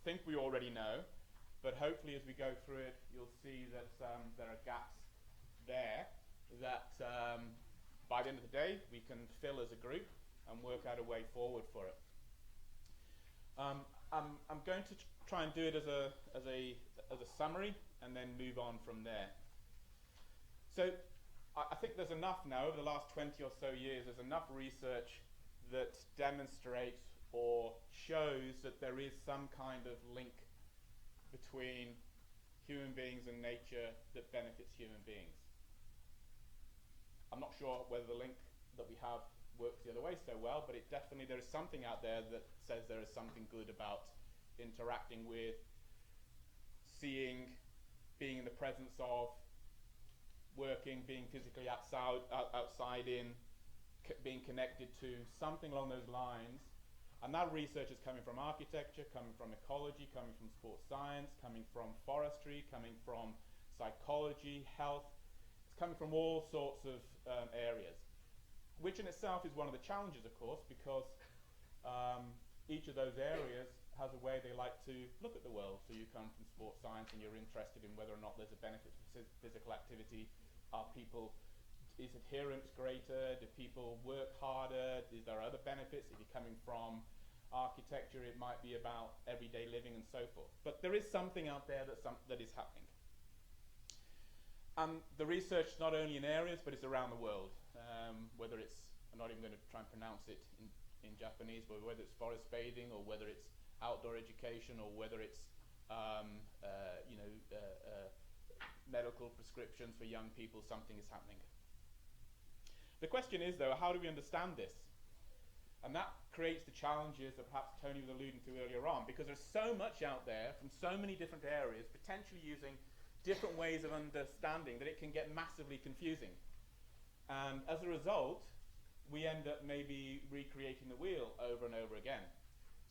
think we already know, but hopefully as we go through it, you'll see that there are gaps there that by the end of the day, we can fill as a group and work out a way forward for it. I'm going to try and do it as a summary and then move on from there. So I think there's enough now, over the last 20 or so years, there's enough research that demonstrates or shows that there is some kind of link between human beings and nature that benefits human beings. I'm not sure whether the link that we have works the other way so well, but there is something out there that says there is something good about interacting with, seeing, being in the presence of, working, being physically outside in, being connected to, something along those lines. And that research is coming from architecture, coming from ecology, coming from sports science, coming from forestry, coming from psychology, health. It's coming from all sorts of areas, which in itself is one of the challenges, of course, because each of those areas has a way they like to look at the world. So you come from sports science and you're interested in whether or not there's a benefit for physical activity. Is adherence greater? Do people work harder? Is there other benefits? If you're coming from architecture, it might be about everyday living and so forth. But there is something out there that is happening. And the research not only in areas, but it's around the world. Whether it's, I'm not even going to try and pronounce it in Japanese, but whether it's forest bathing or whether it's outdoor education or whether it's medical prescriptions for young people, something is happening. The question is, though, how do we understand this? And that creates the challenges that perhaps Tony was alluding to earlier on, because there's so much out there from so many different areas, potentially using different ways of understanding, that it can get massively confusing. And as a result, we end up maybe recreating the wheel over and over again.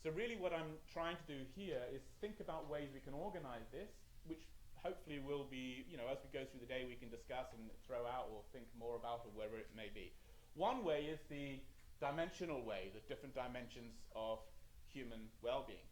So really what I'm trying to do here is think about ways we can organize this, which hopefully will be, as we go through the day, we can discuss and throw out or think more about, or wherever it may be. One way is the dimensional way, the different dimensions of human well-being.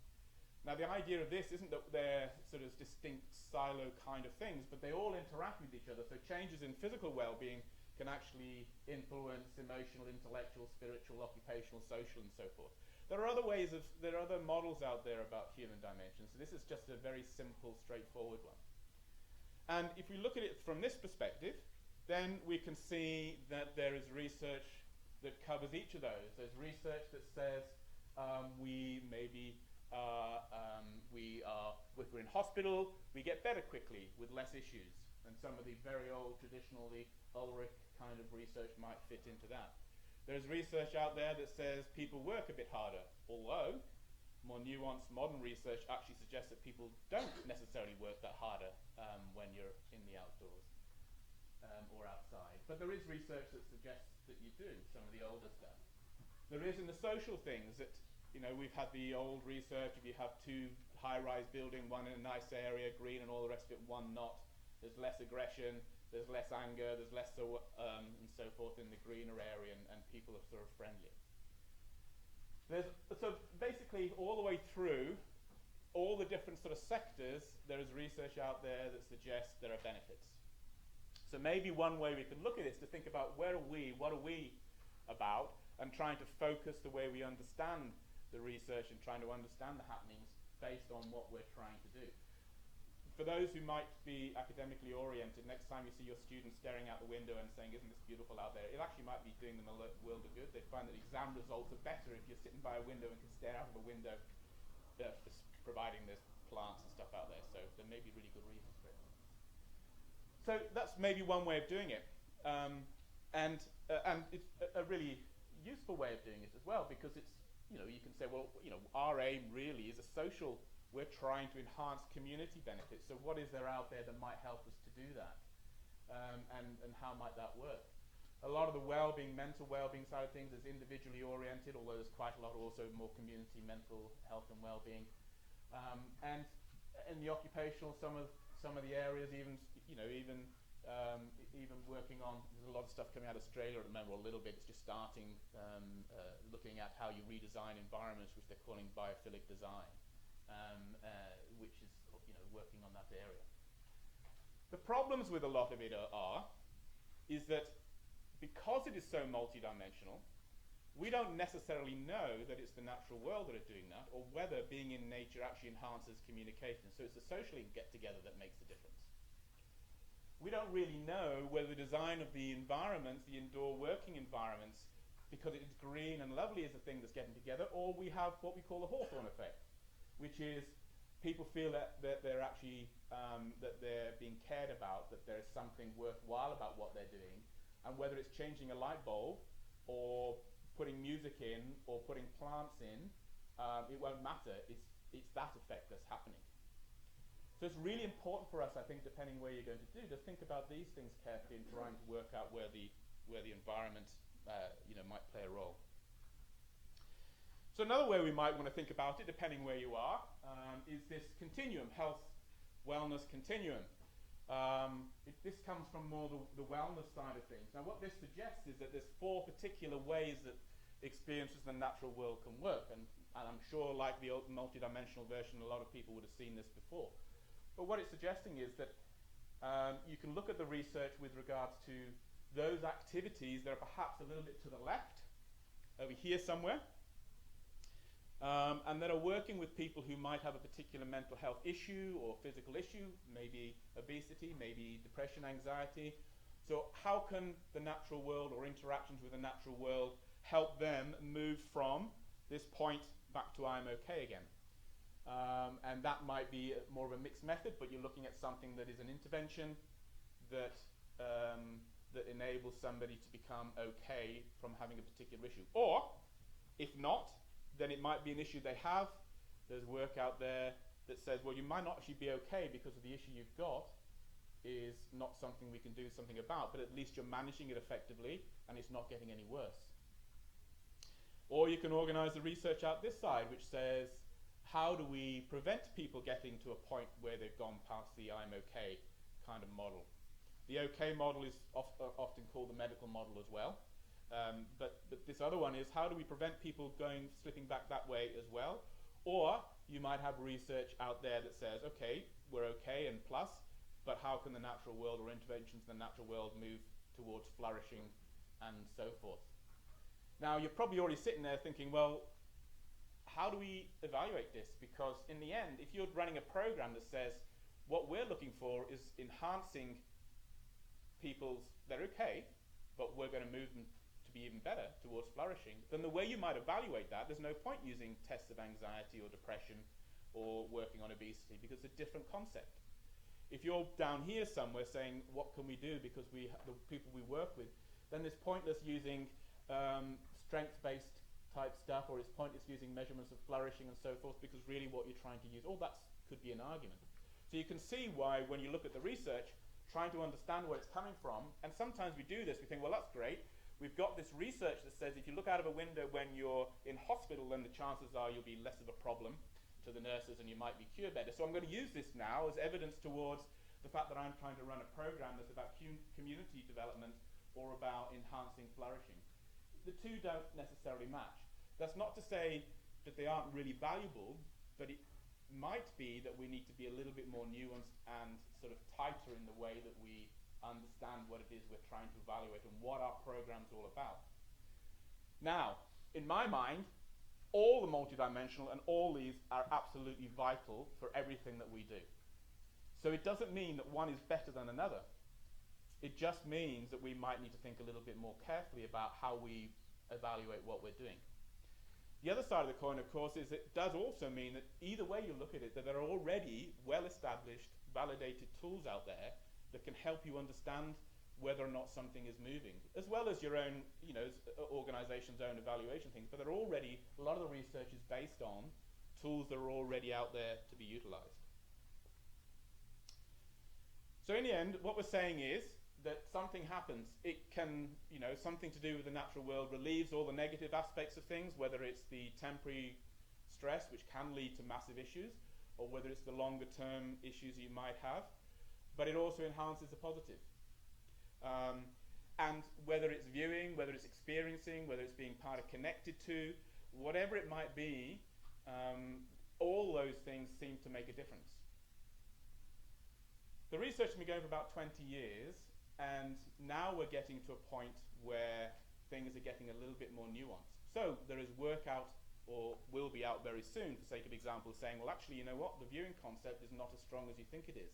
Now, the idea of this isn't that they're sort of distinct silo kind of things, but they all interact with each other. So changes in physical well-being can actually influence emotional, intellectual, spiritual, occupational, social, and so forth. There are other models out there about human dimensions. So this is just a very simple, straightforward one. And if we look at it from this perspective, then we can see that there is research that covers each of those. There's research that says if we're in hospital, we get better quickly with less issues. And some of the very old, traditionally Ulrich kind of research might fit into that. There's research out there that says people work a bit harder, although more nuanced modern research actually suggests that people don't necessarily work that harder when you're in the outdoors or outside. But there is research that suggests that you do, some of the older stuff. There is in the social things that, we've had the old research. If you have two high-rise building, one in a nice area, green, and all the rest of it, one not, there's less aggression, there's less anger, there's less and so forth in the greener area, and people are sort of friendlier. So basically, all the way through all the different sort of sectors, there is research out there that suggests there are benefits. So maybe one way we can look at it is to think about what are we about, and trying to focus the way we understand the research and trying to understand the happenings based on what we're trying to do. For those who might be academically oriented, next time you see your students staring out the window and saying, isn't this beautiful out there, it actually might be doing them a world of good. They find that exam results are better if you're sitting by a window and can stare out of a window, providing there's plants and stuff out there. So there may be really good reasons for it. So that's maybe one way of doing it. And it's a really useful way of doing it as well, because it's, you can say, well, our aim really is a social. We're trying to enhance community benefits. So what is there out there that might help us to do that? And how might that work? A lot of the well-being, mental well-being side of things is individually oriented, although there's quite a lot also more community mental health and well-being. And in the occupational, some of the areas, even working on, there's a lot of stuff coming out of Australia at the moment, or a little bit. It's just starting looking at how you redesign environments, which they're calling biophilic design. which is working on that area. The problems with a lot of it is that because it is so multidimensional, we don't necessarily know that it's the natural world that are doing that, or whether being in nature actually enhances communication. So it's the social get-together that makes the difference. We don't really know whether the design of the environments, the indoor working environments, because it's green and lovely, is the thing that's getting together, or we have what we call the Hawthorne effect, which is people feel that they're actually that they're being cared about, that there's something worthwhile about what they're doing, and whether it's changing a light bulb or putting music in or putting plants in, it won't matter. It's that effect that's happening. So it's really important for us, I think, depending where you're going to do, to think about these things carefully and trying to work out where the environment might play a role. So another way we might want to think about it, depending where you are, is this continuum, health, wellness continuum. This comes from more the wellness side of things. Now what this suggests is that there's 4 particular ways that experiences in the natural world can work, and I'm sure, like the multidimensional version, a lot of people would have seen this before. But what it's suggesting is that you can look at the research with regards to those activities that are perhaps a little bit to the left, over here somewhere, and that are working with people who might have a particular mental health issue or physical issue, maybe obesity, maybe depression, anxiety. So how can the natural world or interactions with the natural world help them move from this point back to I'm okay again? And that might be more of a mixed method, but you're looking at something that is an intervention that enables somebody to become okay from having a particular issue. Or, if not, then it might be an issue they have. There's work out there that says, well, you might not actually be okay because of the issue you've got is not something we can do something about, but at least you're managing it effectively and it's not getting any worse. Or you can organize the research out this side, which says, how do we prevent people getting to a point where they've gone past the I'm okay kind of model? The okay model is often called the medical model as well. But this other one is, how do we prevent people slipping back that way as well? Or you might have research out there that says, okay, we're okay and plus, but how can the natural world or interventions in the natural world move towards flourishing and so forth? Now, you're probably already sitting there thinking, well, how do we evaluate this? Because in the end, if you're running a program that says, what we're looking for is enhancing they're okay, but we're going to move them to be even better towards flourishing, then the way you might evaluate that, there's no point using tests of anxiety or depression or working on obesity, because it's a different concept. If you're down here somewhere saying, what can we do because the people we work with, then it's pointless using strength-based type stuff, or it's pointless using measurements of flourishing and so forth, because really what you're trying to use, all that could be an argument. So you can see why when you look at the research, trying to understand where it's coming from, and sometimes we do this, we think, well, that's great. We've got this research that says if you look out of a window when you're in hospital, then the chances are you'll be less of a problem to the nurses and you might be cured better. So I'm going to use this now as evidence towards the fact that I'm trying to run a program that's about community development or about enhancing flourishing. The two don't necessarily match. That's not to say that they aren't really valuable, but it might be that we need to be a little bit more nuanced and sort of tighter in the way that we understand what it is we're trying to evaluate and what our program's all about. Now, in my mind, all the multidimensional and all these are absolutely vital for everything that we do. So it doesn't mean that one is better than another. It just means that we might need to think a little bit more carefully about how we evaluate what we're doing. The other side of the coin, of course, is it does also mean that either way you look at it, that there are already well-established, validated tools out there that can help you understand whether or not something is moving, as well as your own, organization's own evaluation things. But there are already, a lot of the research is based on tools that are already out there to be utilized. So in the end, what we're saying is that something happens. It can, something to do with the natural world relieves all the negative aspects of things, whether it's the temporary stress, which can lead to massive issues, or whether it's the longer term issues you might have, but it also enhances the positive. And whether it's viewing, whether it's experiencing, whether it's being part of connected to, whatever it might be, all those things experience seemed to make a difference. The research has been going for about 20 years, and now we're getting to a point where things are getting a little bit more nuanced. So there is work out, or will be out very soon, for sake of example, saying, well, actually, you know what, the viewing concept is not as strong as you think it is.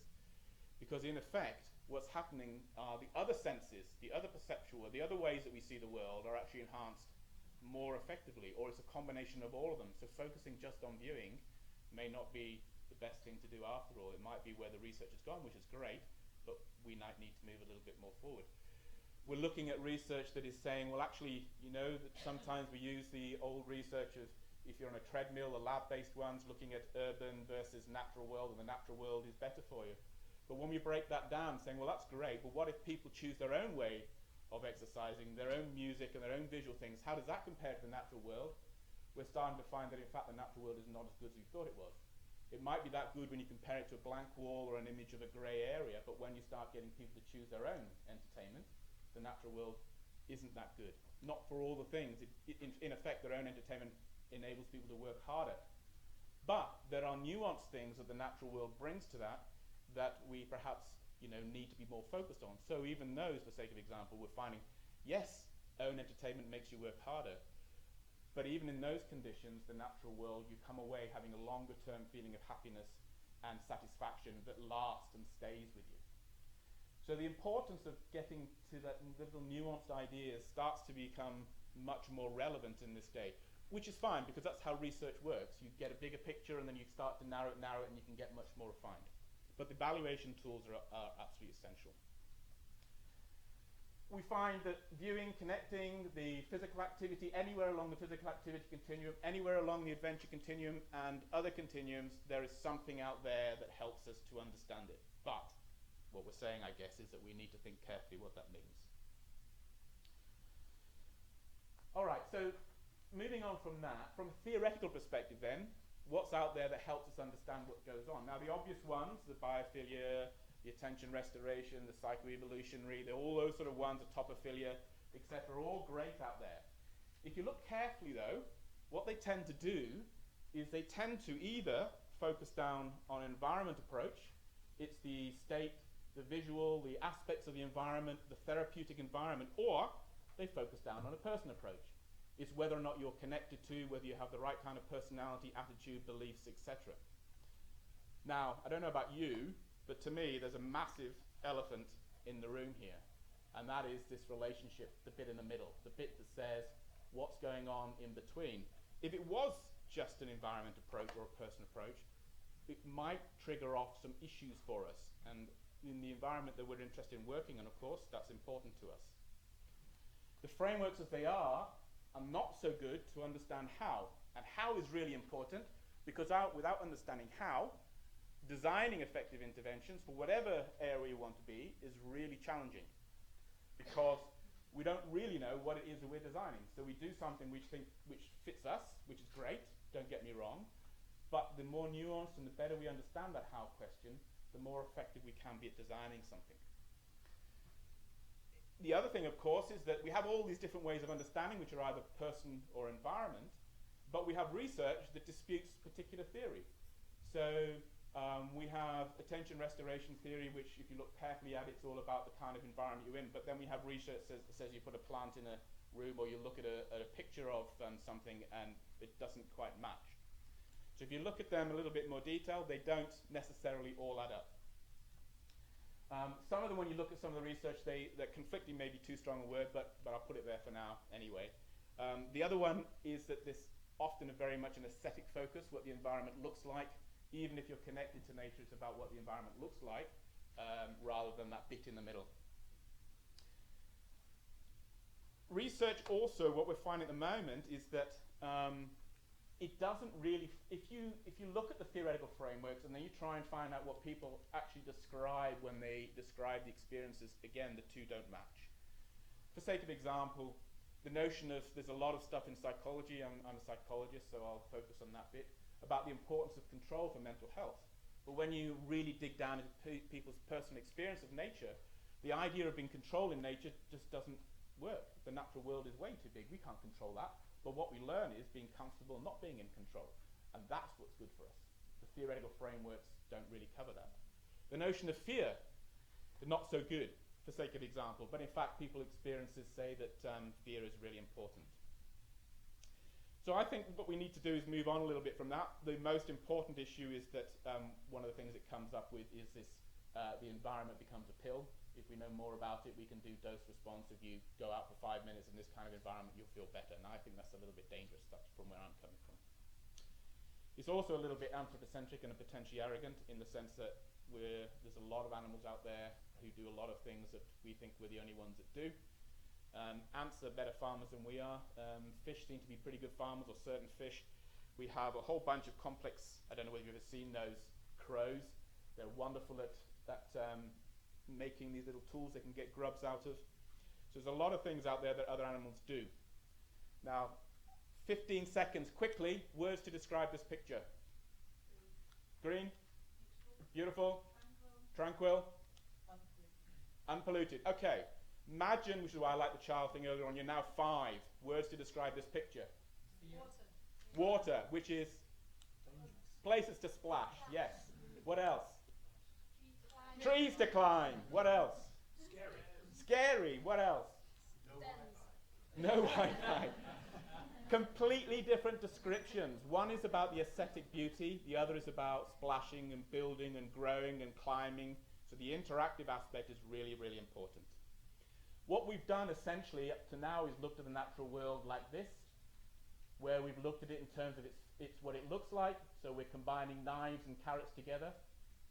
Because in effect, what's happening are the other senses, the other perceptual, the other ways that we see the world are actually enhanced more effectively, or it's a combination of all of them. So focusing just on viewing may not be the best thing to do after all. It might be where the research has gone, which is great, but we might need to move a little bit more forward. We're looking at research that is saying, well, actually, you know, that sometimes we use the old research of, if you're on a treadmill, the lab-based ones, looking at urban versus natural world, and the natural world is better for you. But when we break that down, saying, well, that's great, but what if people choose their own way of exercising, their own music and their own visual things? How does that compare to the natural world? We're starting to find that, in fact, the natural world is not as good as we thought it was. It might be that good when you compare it to a blank wall or an image of a grey area, but when you start getting people to choose their own entertainment, the natural world isn't that good. Not for all the things. In effect, their own entertainment enables people to work harder. But there are nuanced things that the natural world brings to that we perhaps, you know, need to be more focused on. So even those, for sake of example, we're finding, yes, own entertainment makes you work harder, but even in those conditions, the natural world, you come away having a longer term feeling of happiness and satisfaction that lasts and stays with you. So the importance of getting to that little nuanced ideas starts to become much more relevant in this day, which is fine, because that's how research works. You get a bigger picture and then you start to narrow it, and you can get much more refined. But the evaluation tools are absolutely essential. We find that viewing, connecting, the physical activity, anywhere along the physical activity continuum, anywhere along the adventure continuum and other continuums, there is something out there that helps us to understand it. But what we're saying, I guess, is that we need to think carefully what that means. All right, so moving on from that, from a theoretical perspective then, what's out there that helps us understand what goes on? Now, the obvious ones, the biophilia, the attention restoration, the psychoevolutionary, all those sort of ones, the topophilia, etc., are all great out there. If you look carefully, though, what they tend to do is they tend to either focus down on an environment approach. It's the state, the visual, the aspects of the environment, the therapeutic environment, or they focus down on a person approach. It's whether or not you're connected to, whether you have the right kind of personality, attitude, beliefs, etc. Now, I don't know about you, but to me, there's a massive elephant in the room here, and that is this relationship, the bit in the middle, the bit that says what's going on in between. If it was just an environment approach or a person approach, it might trigger off some issues for us, and in the environment that we're interested in working on, of course, that's important to us. The frameworks as they are not so good to understand how, and how is really important, because without understanding how, designing effective interventions for whatever area you want to be is really challenging, because we don't really know what it is that we're designing. So we do something which fits us, which is great, don't get me wrong, but the more nuanced and the better we understand that how question, the more effective we can be at designing something. The other thing, of course, is that we have all these different ways of understanding, which are either person or environment, but we have research that disputes particular theory. So we have attention restoration theory, which if you look carefully at, it's all about the kind of environment you're in, but then we have research that says you put a plant in a room, or you look at a picture of something and it doesn't quite match. So if you look at them a little bit more detail, they don't necessarily all add up. Some of them, when you look at some of the research, that conflicting may be too strong a word, but I'll put it there for now anyway. The other one is that this often very much an aesthetic focus, what the environment looks like. Even if you're connected to nature, it's about what the environment looks like, rather than that bit in the middle. Research also, what we're finding at the moment is that it doesn't really, if you look at the theoretical frameworks and then you try and find out what people actually describe when they describe the experiences, again, the two don't match. For sake of example, the notion of, there's a lot of stuff in psychology, I'm a psychologist, so I'll focus on that bit, about the importance of control for mental health. But when you really dig down into people's personal experience of nature, the idea of being controlled in nature just doesn't work. The natural world is way too big, we can't control that. But what we learn is being comfortable not being in control. And that's what's good for us. The theoretical frameworks don't really cover that. The notion of fear is not so good, for sake of example, but in fact people experiences say that fear is really important. So I think what we need to do is move on a little bit from that. The most important issue is that one of the things it comes up with is this, the environment becomes a pill. If we know more about it, we can do dose response. If you go out for 5 minutes in this kind of environment, you'll feel better. And I think that's a little bit dangerous. That's from where I'm coming from. It's also a little bit anthropocentric and potentially arrogant in the sense that there's a lot of animals out there who do a lot of things that we think we're the only ones that do. Ants are better farmers than we are. Fish seem to be pretty good farmers, or certain fish. We have a whole bunch of complex, I don't know whether you've ever seen those crows. They're wonderful at making these little tools they can get grubs out of. So there's a lot of things out there that other animals do. Now, 15 seconds, quickly, words to describe this picture. Green, beautiful, tranquil, unpolluted. Okay. Imagine, which is why I like the child thing earlier on, you're now 5. Words to describe this picture. Water, which is places to splash. Yes. What else? Trees to climb. What else? Scary. What else? No Wi-Fi. Completely different descriptions. One is about the aesthetic beauty. The other is about splashing and building and growing and climbing. So the interactive aspect is really, really important. What we've done essentially up to now is looked at the natural world like this, where we've looked at it in terms of it's what it looks like. So we're combining knives and carrots together.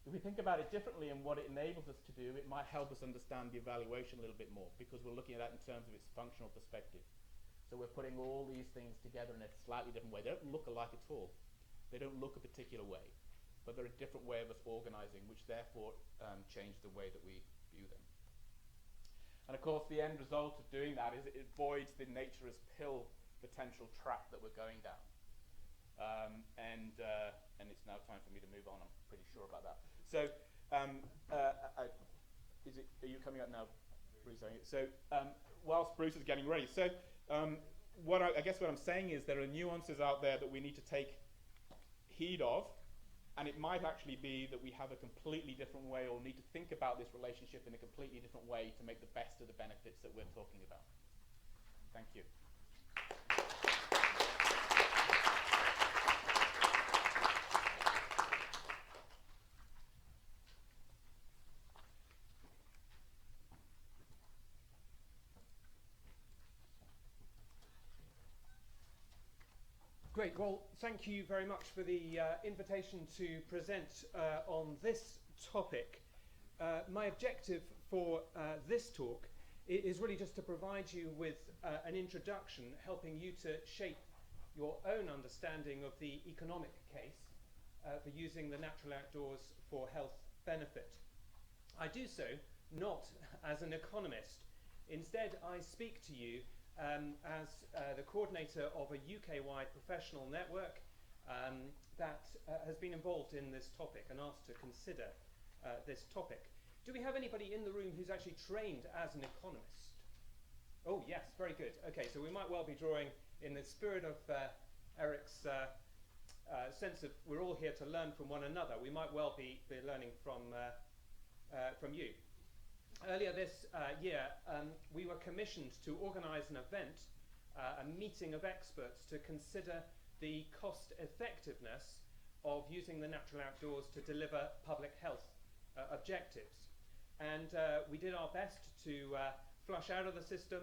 If we think about it differently and what it enables us to do, it might help us understand the evaluation a little bit more, because we're looking at that in terms of its functional perspective. So we're putting all these things together in a slightly different way. They don't look alike at all. They don't look a particular way, but they're a different way of us organizing, which therefore change the way that we view them. And of course, the end result of doing that is it avoids the nature's pill potential trap that we're going down. And it's now time for me to move on. I'm pretty sure about that. So, are you coming up now, Bruce? So, whilst Bruce is getting ready, so I guess what I'm saying is there are nuances out there that we need to take heed of. And it might actually be that we have a completely different way, or need to think about this relationship in a completely different way to make the best of the benefits that we're talking about. Thank you. Great. Well, thank you very much for the invitation to present on this topic. My objective for this talk is really just to provide you with an introduction, helping you to shape your own understanding of the economic case for using the natural outdoors for health benefit. I do so not as an economist. Instead, I speak to you as the coordinator of a UK-wide professional network that has been involved in this topic and asked to consider this topic. Do we have anybody in the room who's actually trained as an economist? Oh yes, very good. Okay, so we might well be drawing in the spirit of Eric's sense of we're all here to learn from one another. We might well be learning from you. Earlier this year, we were commissioned to organise an event, a meeting of experts to consider the cost effectiveness of using the natural outdoors to deliver public health objectives. And we did our best to flush out of the system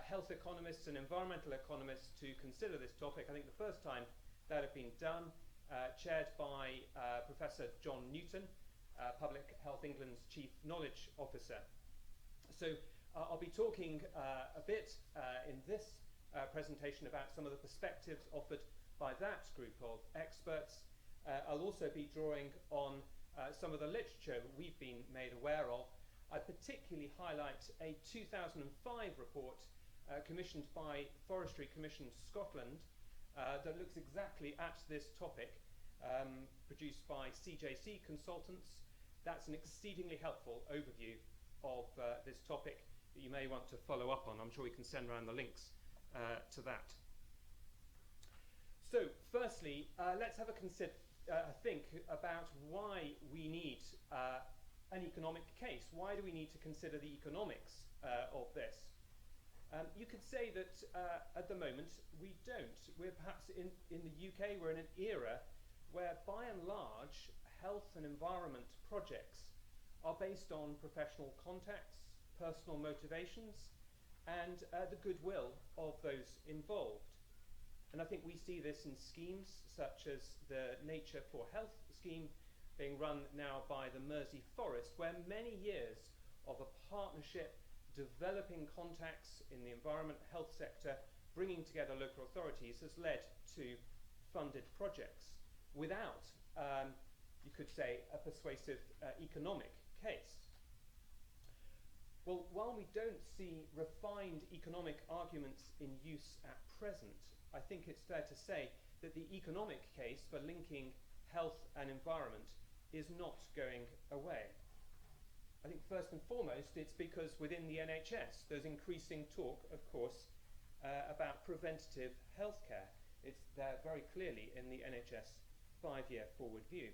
health economists and environmental economists to consider this topic. I think the first time that had been done, chaired by Professor John Newton, Public Health England's Chief Knowledge Officer. So I'll be talking a bit in this presentation about some of the perspectives offered by that group of experts. I'll also be drawing on some of the literature that we've been made aware of. I particularly highlight a 2005 report commissioned by Forestry Commission Scotland that looks exactly at this topic, produced by CJC Consultants. That's an exceedingly helpful overview of this topic that you may want to follow up on. I'm sure we can send around the links to that. So, firstly, let's have a think about why we need an economic case. Why do we need to consider the economics of this? You could say that at the moment we don't. We're perhaps in the UK, we're in an era where by and large health and environment projects are based on professional contacts, personal motivations, and the goodwill of those involved. And I think we see this in schemes such as the Nature for Health scheme being run now by the Mersey Forest, where many years of a partnership, developing contacts in the environment health sector, bringing together local authorities has led to funded projects without, you could say, a persuasive economic case. Well, while we don't see refined economic arguments in use at present, I think it's fair to say that the economic case for linking health and environment is not going away. I think first and foremost it's because within the NHS there's increasing talk, of course, about preventative healthcare. It's there very clearly in the NHS 5-year forward view.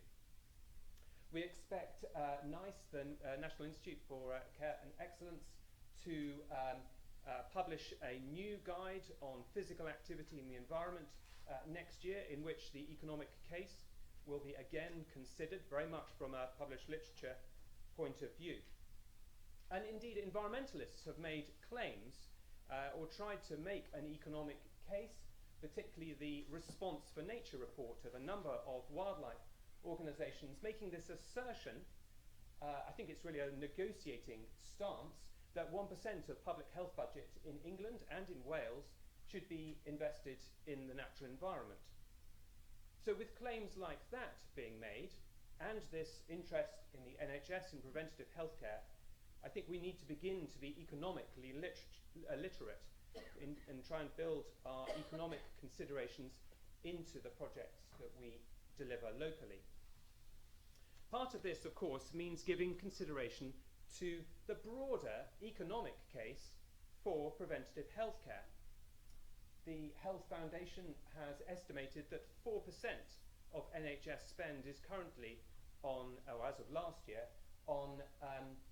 We expect NICE, the National Institute for Care and Excellence, to publish a new guide on physical activity in the environment next year, in which the economic case will be again considered very much from a published literature point of view. And indeed, environmentalists have made claims or tried to make an economic case, particularly the Response for Nature report of a number of wildlife organisations making this assertion, I think it's really a negotiating stance, that 1% of public health budget in England and in Wales should be invested in the natural environment. So with claims like that being made, and this interest in the NHS and preventative healthcare, I think we need to begin to be economically literate and try and build our economic considerations into the projects that we deliver locally. Part of this, of course, means giving consideration to the broader economic case for preventative healthcare. The Health Foundation has estimated that 4% of NHS spend is currently on, or as of last year, on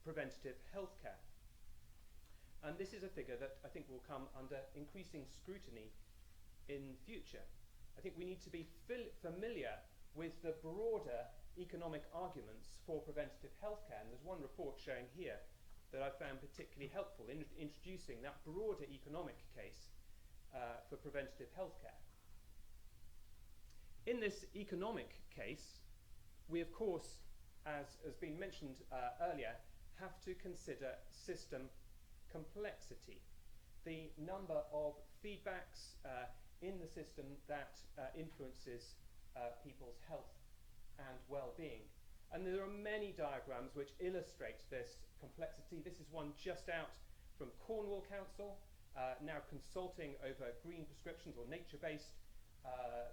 preventative healthcare. And this is a figure that I think will come under increasing scrutiny in future. I think we need to be familiar with the broader economic arguments for preventative healthcare. And there's one report showing here that I found particularly helpful in introducing that broader economic case for preventative healthcare. In this economic case, we of course, as has been mentioned earlier, have to consider system complexity, the number of feedbacks in the system that influences people's health and well-being. And there are many diagrams which illustrate this complexity. This is one just out from Cornwall Council, now consulting over green prescriptions or nature-based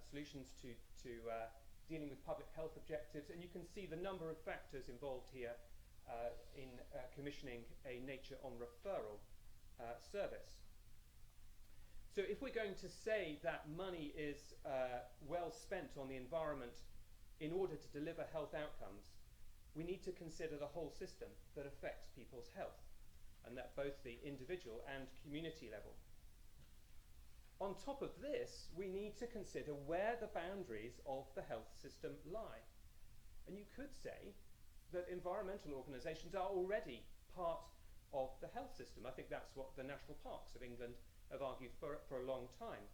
solutions to dealing with public health objectives. And you can see the number of factors involved here in commissioning a nature on referral service. So if we're going to say that money is well spent on the environment in order to deliver health outcomes, we need to consider the whole system that affects people's health, and at both the individual and community level. On top of this, we need to consider where the boundaries of the health system lie. And you could say that environmental organisations are already part of the health system. I think that's what the National Parks of England have argued for a long time.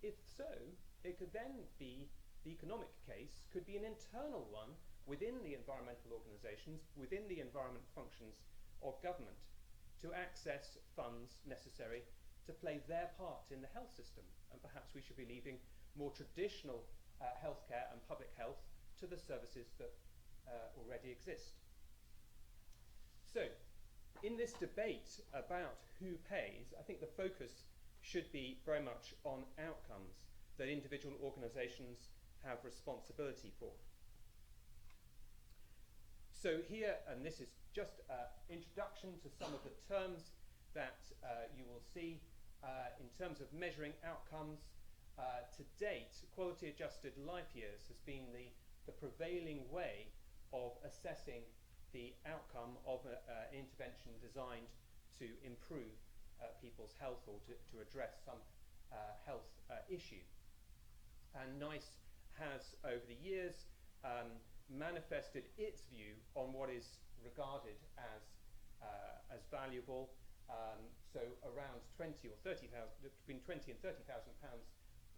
If so, it could then be, the economic case could be an internal one within the environmental organisations, within the environment functions of government, to access funds necessary to play their part in the health system. And perhaps we should be leaving more traditional healthcare and public health to the services that already exist. So, in this debate about who pays, I think the focus should be very much on outcomes that individual organisations have responsibility for. So here, and this is just an introduction to some of the terms that you will see in terms of measuring outcomes. To date, quality adjusted life years has been the the prevailing way of assessing the outcome of an intervention designed to improve people's health or to address some health issue. And NICE has, over the years, manifested its view on what is regarded as valuable. So around 20 or 30,000, between 20 and 30,000 pounds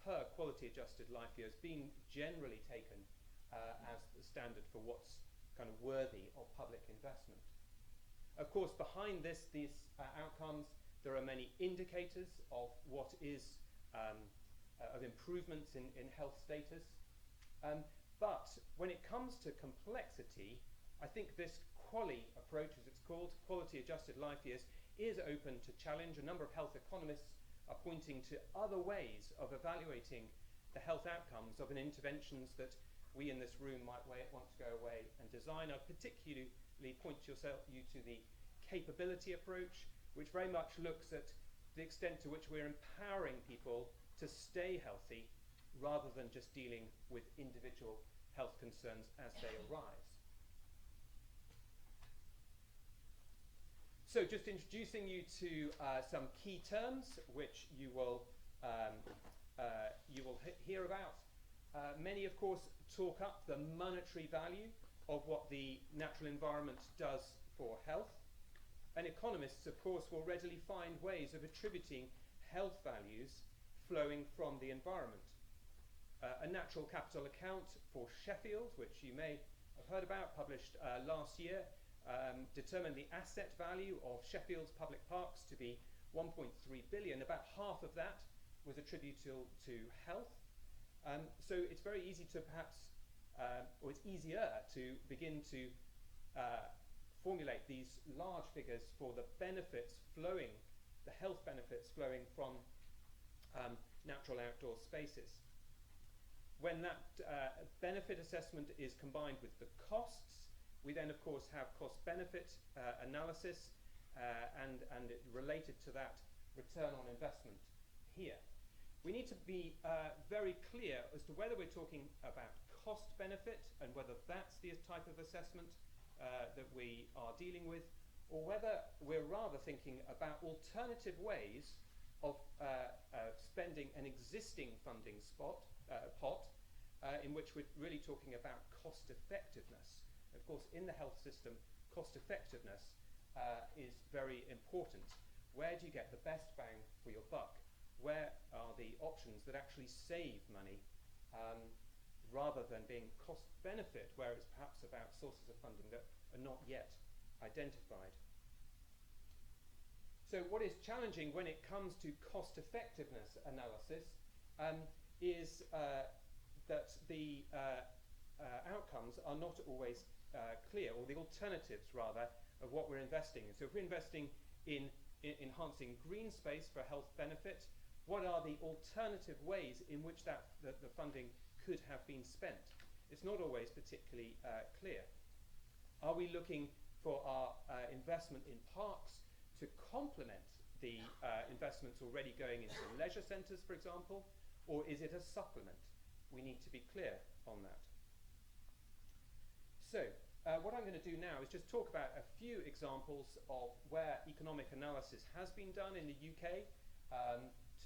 per quality adjusted life year has been generally taken as the standard for what's kind of worthy of public investment. Of course, behind these outcomes, there are many indicators of what is of improvements in health status. But when it comes to complexity, I think this QALY approach, as it's called, quality adjusted life years, is open to challenge. A number of health economists are pointing to other ways of evaluating the health outcomes of an interventions that we in this room might want to go away and design. I'd particularly point you to the capability approach, which very much looks at the extent to which we're empowering people to stay healthy rather than just dealing with individual health concerns as they arise. So just introducing you to some key terms which you will hear about. Many, of course, talk up the monetary value of what the natural environment does for health. And economists, of course, will readily find ways of attributing health values flowing from the environment. A natural capital account for Sheffield, which you may have heard about, published last year, determined the asset value of Sheffield's public parks to be 1.3 billion. About half of that was attributable to health. So it's very easy to perhaps, or it's easier to begin to formulate these large figures for the benefits flowing, the health benefits flowing from natural outdoor spaces. When that benefit assessment is combined with the costs, we then of course have cost-benefit analysis and related to that return on investment here. We need to be very clear as to whether we're talking about cost-benefit and whether that's the type of assessment that we are dealing with, or whether we're rather thinking about alternative ways of spending an existing funding pot in which we're really talking about cost-effectiveness. Of course, in the health system, cost-effectiveness is very important. Where do you get the best bang for your buck? Where are the options that actually save money rather than being cost-benefit, where it's perhaps about sources of funding that are not yet identified? So what is challenging when it comes to cost-effectiveness analysis is that the outcomes are not always clear, or the alternatives rather, of what we're investing in. So if we're investing in enhancing green space for health benefit, what are the alternative ways in which the funding could have been spent? It's not always particularly clear. Are we looking for our investment in parks to complement the investments already going into leisure centres, for example, or is it a supplement? We need to be clear on that. So what I'm going to do now is just talk about a few examples of where economic analysis has been done in the UK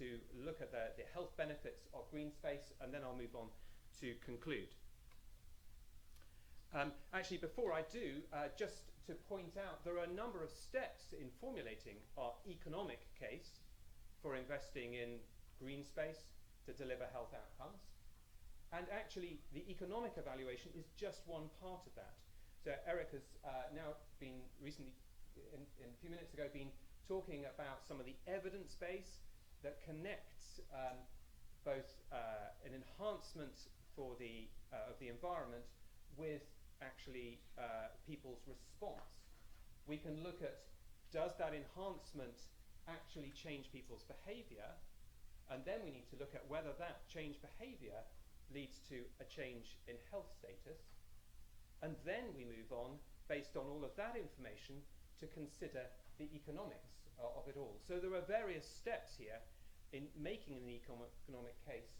to look at the health benefits of green space, and then I'll move on to conclude. Actually, before I do, just to point out, there are a number of steps in formulating our economic case for investing in green space to deliver health outcomes. And actually, the economic evaluation is just one part of that. So Eric has now been recently, in a few minutes ago, been talking about some of the evidence base that connects both an enhancement for of the environment with actually people's response. We can look at, does that enhancement actually change people's behaviour? And then we need to look at whether that changed behaviour leads to a change in health status. And then we move on, based on all of that information, to consider the economics of it all. So there are various steps here in making an economic case.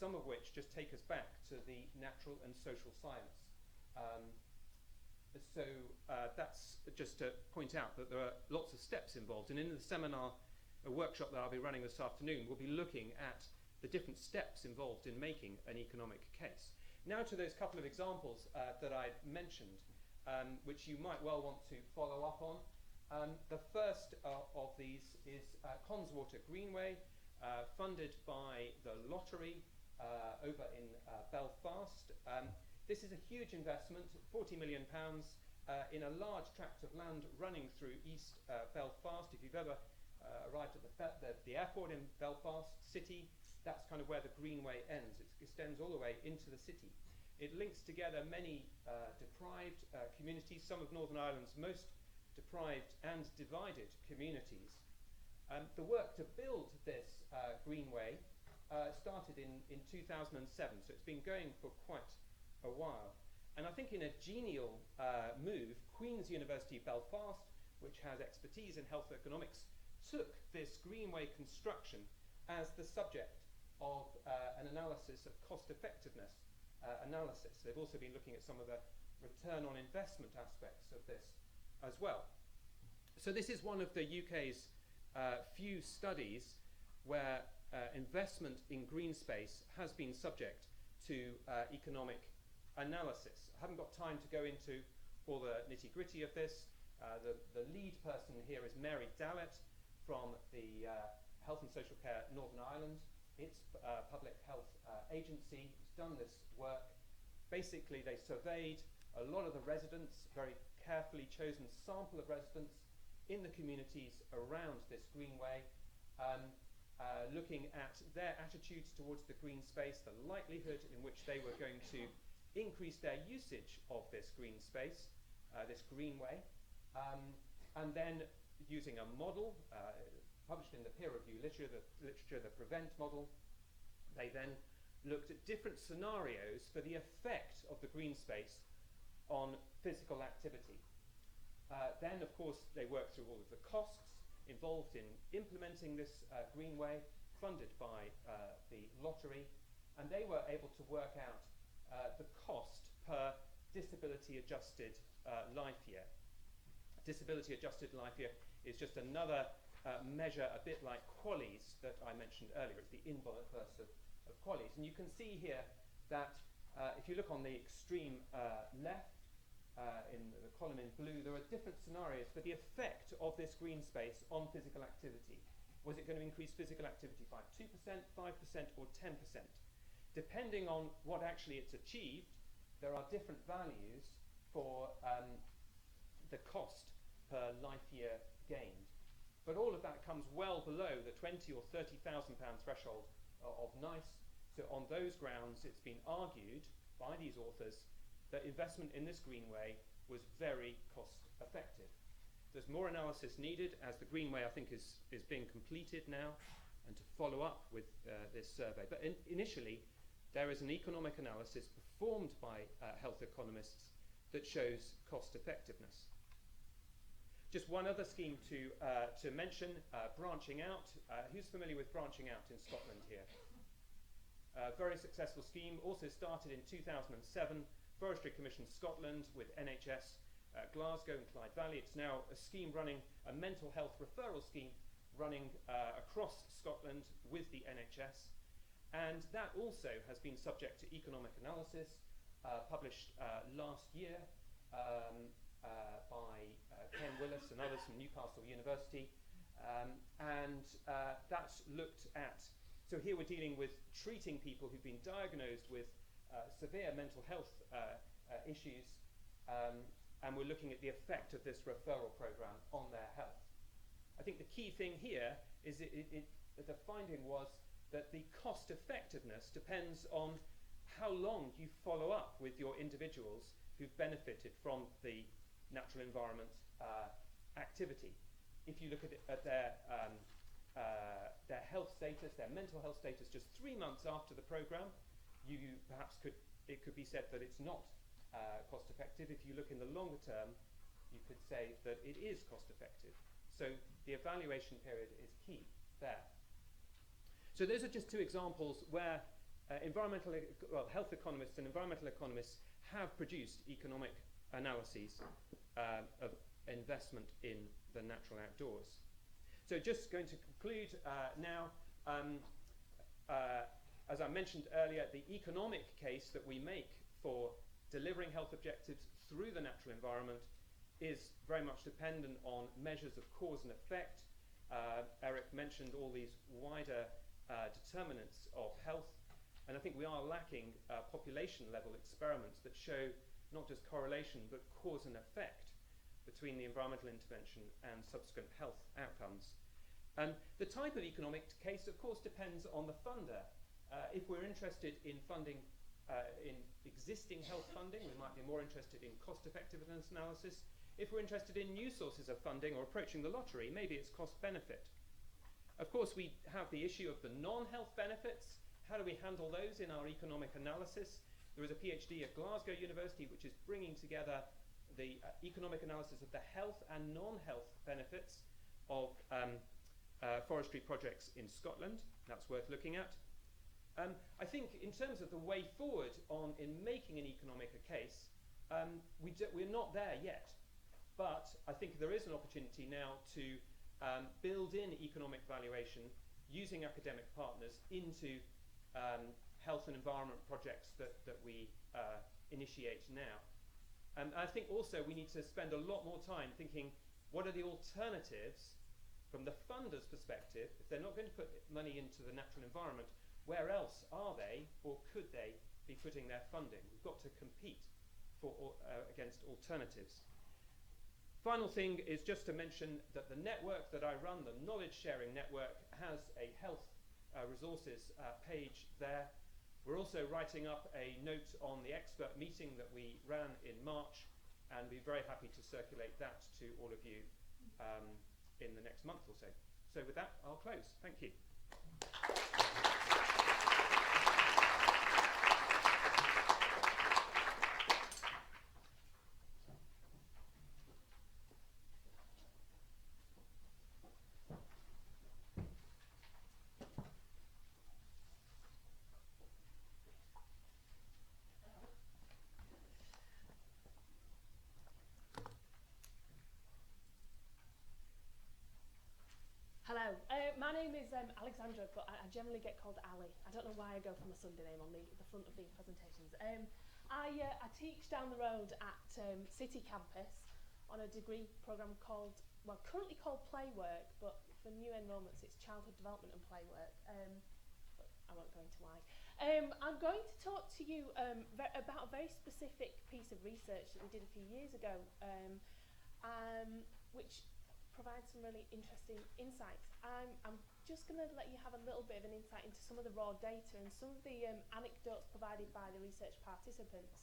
some of which just take us back to the natural and social science. That's just to point out that there are lots of steps involved, and in the seminar, a workshop that I'll be running this afternoon, we'll be looking at the different steps involved in making an economic case. Now to those couple of examples that I mentioned, which you might well want to follow up on. The first of these is Connswater Greenway, funded by the lottery over in Belfast. This is a huge investment, £40 million, in a large tract of land running through East Belfast. If you've ever arrived at the airport in Belfast City, that's kind of where the Greenway ends. It extends all the way into the city. It links together many deprived communities, some of Northern Ireland's most deprived and divided communities. The work to build this Greenway started in 2007, so it's been going for quite a while. And I think in a genial move, Queen's University Belfast, which has expertise in health economics, took this Greenway construction as the subject of an analysis of cost effectiveness analysis. They've also been looking at some of the return on investment aspects of this as well. So this is one of the UK's few studies where investment in green space has been subject to economic analysis. I haven't got time to go into all the nitty-gritty of this. The lead person here is Mary Dallett from the Health and Social Care Northern Ireland. It's a public health agency who's done this work. Basically, they surveyed a lot of the residents, very carefully chosen sample of residents in the communities around this Greenway, looking at their attitudes towards the green space, the likelihood in which they were going to increase their usage of this green space, this Greenway, and then using a model published in the peer review literature, the PREVENT model, they then looked at different scenarios for the effect of the green space on physical activity. Then, of course, they worked through all of the costs involved in implementing this Greenway, funded by the lottery, and they were able to work out the cost per disability-adjusted life year. Disability-adjusted life year is just another measure, a bit like QALYs that I mentioned earlier. It's the inverse of QALYs. And you can see here that if you look on the extreme left, in the column in blue, there are different scenarios for the effect of this green space on physical activity. Was it going to increase physical activity by 2%, 5%, or 10%? Depending on what actually it's achieved, there are different values for the cost per life year gained. But all of that comes well below the £20,000 or £30,000 threshold of NICE. So on those grounds, it's been argued by these authors that investment in this Greenway was very cost effective. There's more analysis needed as the Greenway, I think, is being completed now, and to follow up with this survey. But initially, there is an economic analysis performed by health economists that shows cost effectiveness. Just one other scheme to mention, branching out. Who's familiar with branching out in Scotland here? Very successful scheme, also started in 2007. Forestry Commission Scotland with NHS Glasgow and Clyde Valley. It's now a scheme running, a mental health referral scheme running across Scotland with the NHS. And that also has been subject to economic analysis, published last year by Ken Willis and others from Newcastle University. That's looked at, so here we're dealing with treating people who've been diagnosed with severe mental health issues, and we're looking at the effect of this referral program on their health. I think the key thing here is the finding was that the cost effectiveness depends on how long you follow up with your individuals who've benefited from the natural environment activity. If you look at their health status, their mental health status, just 3 months after the program, it could be said that it's not cost effective. If you look in the longer term, you could say that it is cost effective. So the evaluation period is key there. So those are just two examples where health economists and environmental economists have produced economic analyses of investment in the natural outdoors. So just going to conclude now, as I mentioned earlier, the economic case that we make for delivering health objectives through the natural environment is very much dependent on measures of cause and effect. Eric mentioned all these wider determinants of health, and I think we are lacking population level experiments that show not just correlation but cause and effect between the environmental intervention and subsequent health outcomes. The type of economic case, of course, depends on the funder. If we're interested in funding in existing health funding, we might be more interested in cost effectiveness analysis. If we're interested in new sources of funding or approaching the lottery, maybe it's cost benefit. Of course, we have the issue of the non-health benefits. How do we handle those in our economic analysis? There is a PhD at Glasgow University which is bringing together the economic analysis of the health and non-health benefits of forestry projects in Scotland. That's worth looking at. I think in terms of the way forward in making an economic case, we're not there yet. But I think there is an opportunity now to build in economic valuation using academic partners into health and environment projects that we initiate now. And I think also we need to spend a lot more time thinking, what are the alternatives from the funder's perspective? If they're not going to put money into the natural environment, where else are they, or could they be putting their funding? We've got to compete against alternatives. Final thing is just to mention that the network that I run, the knowledge sharing network, has a health resources page there. We're also writing up a note on the expert meeting that we ran in March, and we're very happy to circulate that to all of you in the next month or so. So with that, I'll close. Thank you. Hello, my name is Alexandra, but I generally get called Ali. I don't know why I go for my Sunday name on the front of the presentations. I teach down the road at City Campus on a degree programme called, well, currently called Playwork, but for new enrolments it's Childhood Development and Playwork, but I won't go into why. I'm going to talk to you about a very specific piece of research that we did a few years ago, which provide some really interesting insights. I'm just going to let you have a little bit of an insight into some of the raw data and some of the anecdotes provided by the research participants.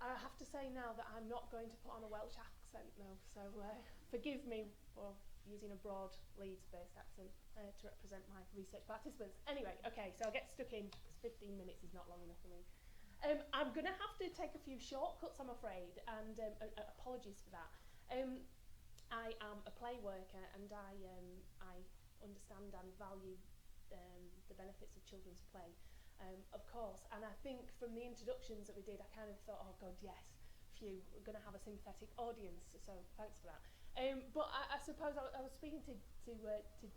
I have to say now that I'm not going to put on a Welsh accent though, so forgive me for using a broad Leeds-based accent to represent my research participants. Anyway, okay, so I'll get stuck in, because 15 minutes is not long enough for me. I'm going to have to take a few shortcuts, I'm afraid, and apologies for that. I am a play worker, and I understand and value the benefits of children's play, of course. And I think from the introductions that we did, I kind of thought, oh God, yes, phew, we're going to have a sympathetic audience. So thanks for that. But I suppose I was speaking to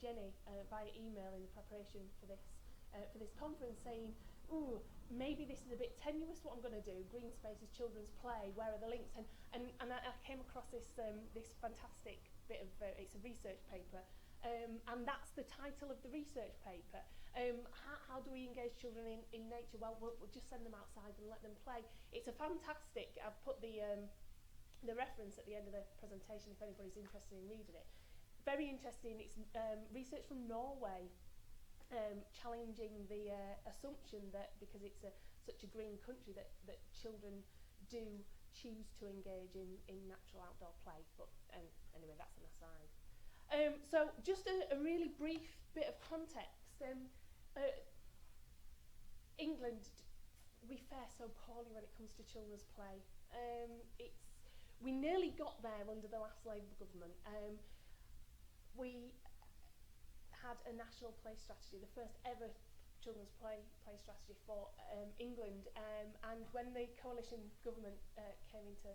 Jenny via email in preparation for this conference, saying, ooh, maybe this is a bit tenuous what I'm going to do, green spaces, children's play, where are the links? And I came across this fantastic bit of, it's a research paper, and that's the title of the research paper. How do we engage children in nature? Well, we'll just send them outside and let them play. It's a fantastic, I've put the reference at the end of the presentation if anybody's interested in reading it. Very interesting, it's research from Norway, challenging the assumption that because it's such a green country that children do choose to engage in natural outdoor play. But anyway, that's an aside. So just a really brief bit of context. England, we fare so poorly when it comes to children's play. We nearly got there under the last Labour government. We had a national play strategy, the first ever children's play strategy for England, and when the coalition government came into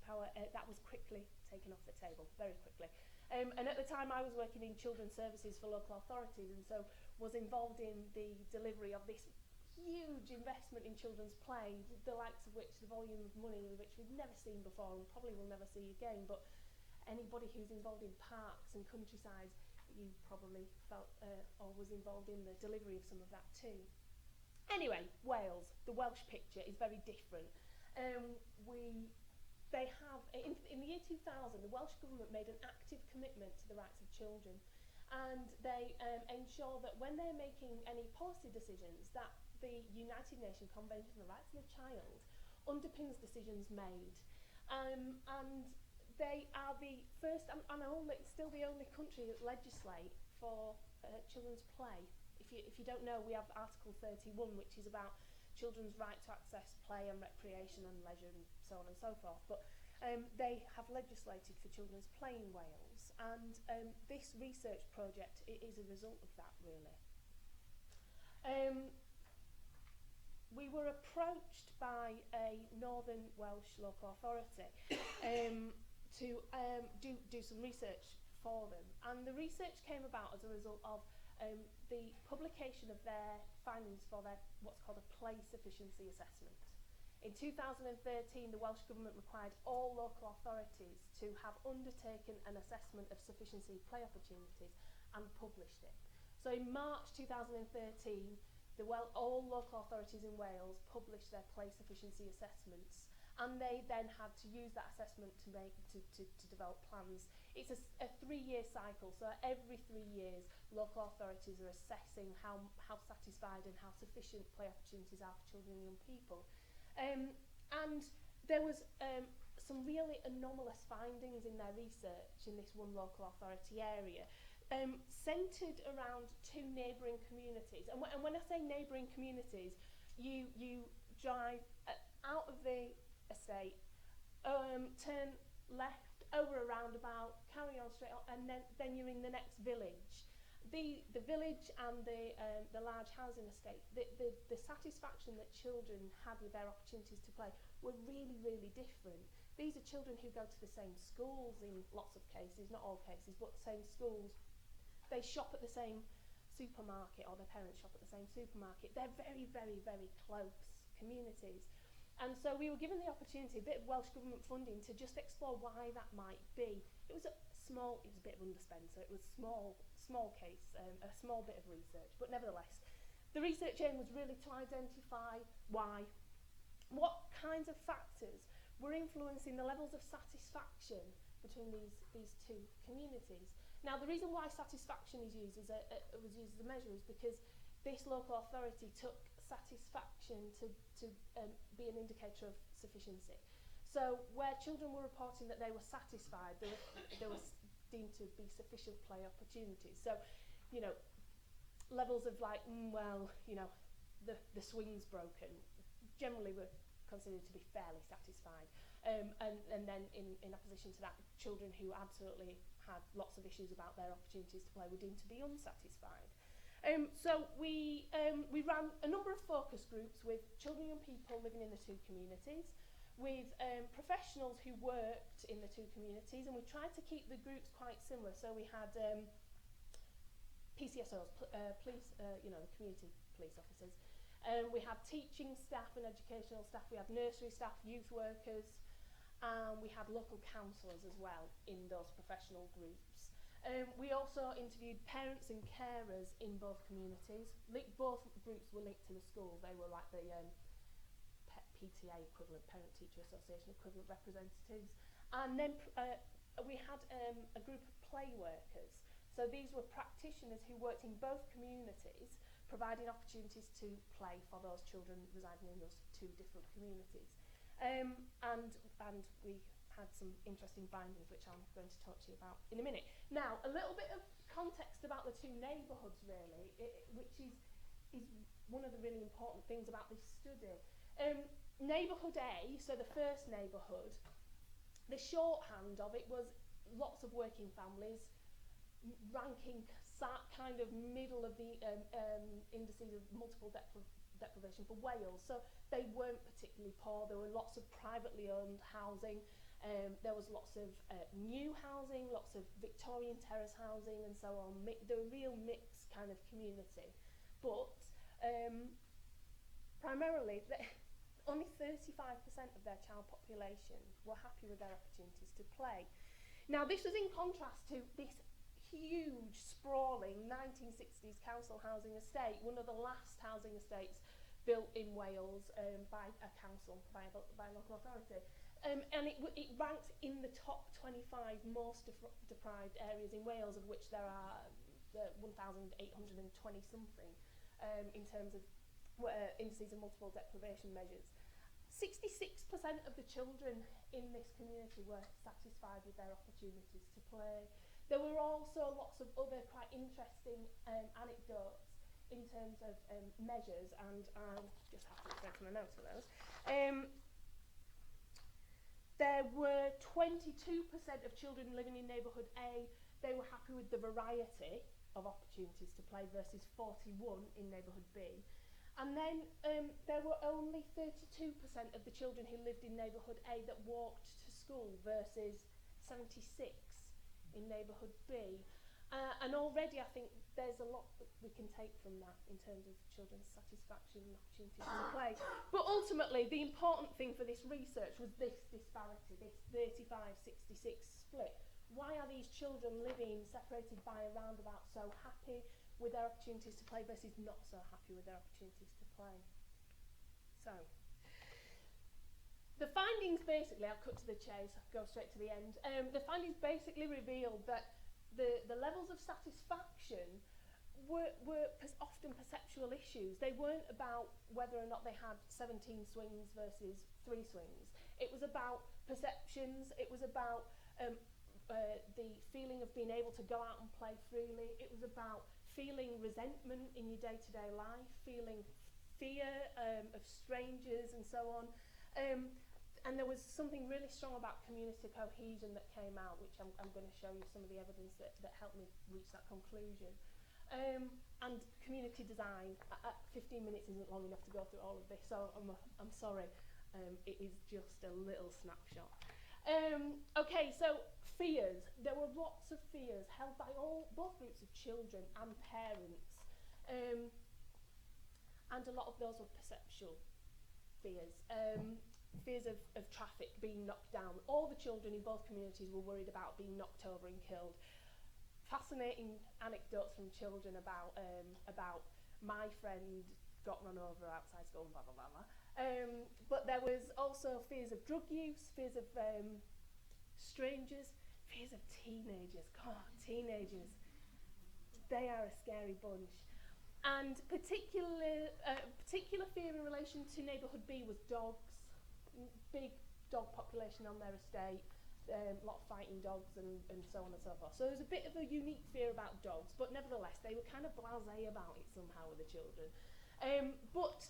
power, that was quickly taken off the table, very quickly. And at the time I was working in children's services for local authorities, and so was involved in the delivery of this huge investment in children's play, the likes of which, the volume of money which we've never seen before and probably will never see again. But anybody who's involved in parks and countryside, you probably felt or was involved in the delivery of some of that too. Anyway, Wales, the Welsh picture is very different. They have, in the year 2000, the Welsh Government made an active commitment to the rights of children, and they ensure that when they're making any policy decisions, that the United Nations Convention on the Rights of the Child underpins decisions made. And they are the first, and still the only country that legislate for children's play. If you don't know, we have Article 31, which is about children's right to access play and recreation and leisure and so on and so forth. But they have legislated for children's play in Wales, and this research project is a result of that, really. We were approached by a Northern Welsh local authority to do some research for them, and the research came about as a result of the publication of their findings for their what's called a play sufficiency assessment. In 2013, the Welsh Government required all local authorities to have undertaken an assessment of sufficiency play opportunities and published it. So in March 2013, all local authorities in Wales published their play sufficiency assessments, and they then had to use that assessment to develop plans. It's a 3-year cycle, so every 3 years local authorities are assessing how satisfied and how sufficient play opportunities are for children and young people. And there was some really anomalous findings in their research in this one local authority area, centred around 2 neighbouring communities. And when I say neighbouring communities, you drive out of the estate, turn left over a roundabout, carry on straight on, and then you're in the next village. The village and the large housing estate, the satisfaction that children had with their opportunities to play were really, really different. These are children who go to the same schools in lots of cases, not all cases, but the same schools. They shop at the same supermarket, or their parents shop at the same supermarket. They're very, very, very close communities. And so we were given the opportunity, a bit of Welsh Government funding, to just explore why that might be. It was a bit of underspend, so it was small case, a small bit of research, but nevertheless, the research aim was really to identify what kinds of factors were influencing the levels of satisfaction between these 2 communities. Now, the reason why satisfaction is used was used as a measure is because this local authority took satisfaction to be an indicator of sufficiency. So where children were reporting that they were satisfied, there was deemed to be sufficient play opportunities. So, levels of like, the swing's broken, generally were considered to be fairly satisfied. And then in opposition to that, children who absolutely had lots of issues about their opportunities to play were deemed to be unsatisfied. So we ran a number of focus groups with children and people living in the 2 communities, with professionals who worked in the 2 communities, and we tried to keep the groups quite similar. So we had PCSOs, police, the community police officers. We had teaching staff and educational staff. We had nursery staff, youth workers, and we had local councillors as well in those professional groups. We also interviewed parents and carers in both communities. Both groups were linked to the school. They were like the PTA equivalent, Parent-Teacher Association equivalent representatives. And then we had a group of play workers. So these were practitioners who worked in both communities, providing opportunities to play for those children residing in those 2 different communities. And we had some interesting findings, which I'm going to talk to you about in a minute. Now, a little bit of context about the 2 neighbourhoods, really, which is one of the really important things about this study. Neighbourhood A, so the first neighbourhood, the shorthand of it was lots of working families, ranking kind of middle of the indices of multiple deprivation for Wales. So they weren't particularly poor. There were lots of privately owned housing. There was lots of new housing, lots of Victorian terrace housing and so on. They were a real mixed kind of community. But primarily, only 35% of their child population were happy with their opportunities to play. Now, this was in contrast to this huge, sprawling 1960s council housing estate, one of the last housing estates built in Wales by a council, by a local authority. And it ranked in the top 25 most deprived areas in Wales, of which there are 1,820 something in terms of indices of multiple deprivation measures. 66% of the children in this community were satisfied with their opportunities to play. There were also lots of other quite interesting anecdotes in terms of measures, and I'll just have to refer to my notes for those. There were 22% of children living in neighbourhood A, they were happy with the variety of opportunities to play versus 41 in neighbourhood B. And then there were only 32% of the children who lived in neighbourhood A that walked to school versus 76 in neighbourhood B. And already I think there's a lot that we can take from that in terms of children's satisfaction and opportunities to play. But ultimately, the important thing for this research was this disparity, this 35-66 split. Why are these children living separated by a roundabout so happy with their opportunities to play versus not so happy with their opportunities to play? So, the findings basically, I'll cut to the chase, go straight to the end. The findings basically revealed that the levels of satisfaction were often perceptual issues. They weren't about whether or not they had 17 swings versus 3 swings. It was about perceptions. It was about the feeling of being able to go out and play freely. It was about feeling resentment in your day-to-day life, feeling fear of strangers and so on. And there was something really strong about community cohesion that came out, which I'm going to show you some of the evidence that helped me reach that conclusion. And community design. 15 minutes isn't long enough to go through all of this, so I'm sorry. It is just a little snapshot. Okay, so fears. There were lots of fears held by both groups of children and parents. And a lot of those were perceptual fears. Fears of traffic, being knocked down. All the children in both communities were worried about being knocked over and killed. Fascinating anecdotes from children about my friend got run over outside school, blah, blah, blah, blah. But there was also fears of drug use, fears of strangers, fears of teenagers. God, teenagers, they are a scary bunch. And particular fear in relation to neighbourhood B was dogs. Big dog population on their estate, a lot of fighting dogs and so on and so forth. So there's a bit of a unique fear about dogs, but nevertheless they were kind of blasé about it somehow with the children. But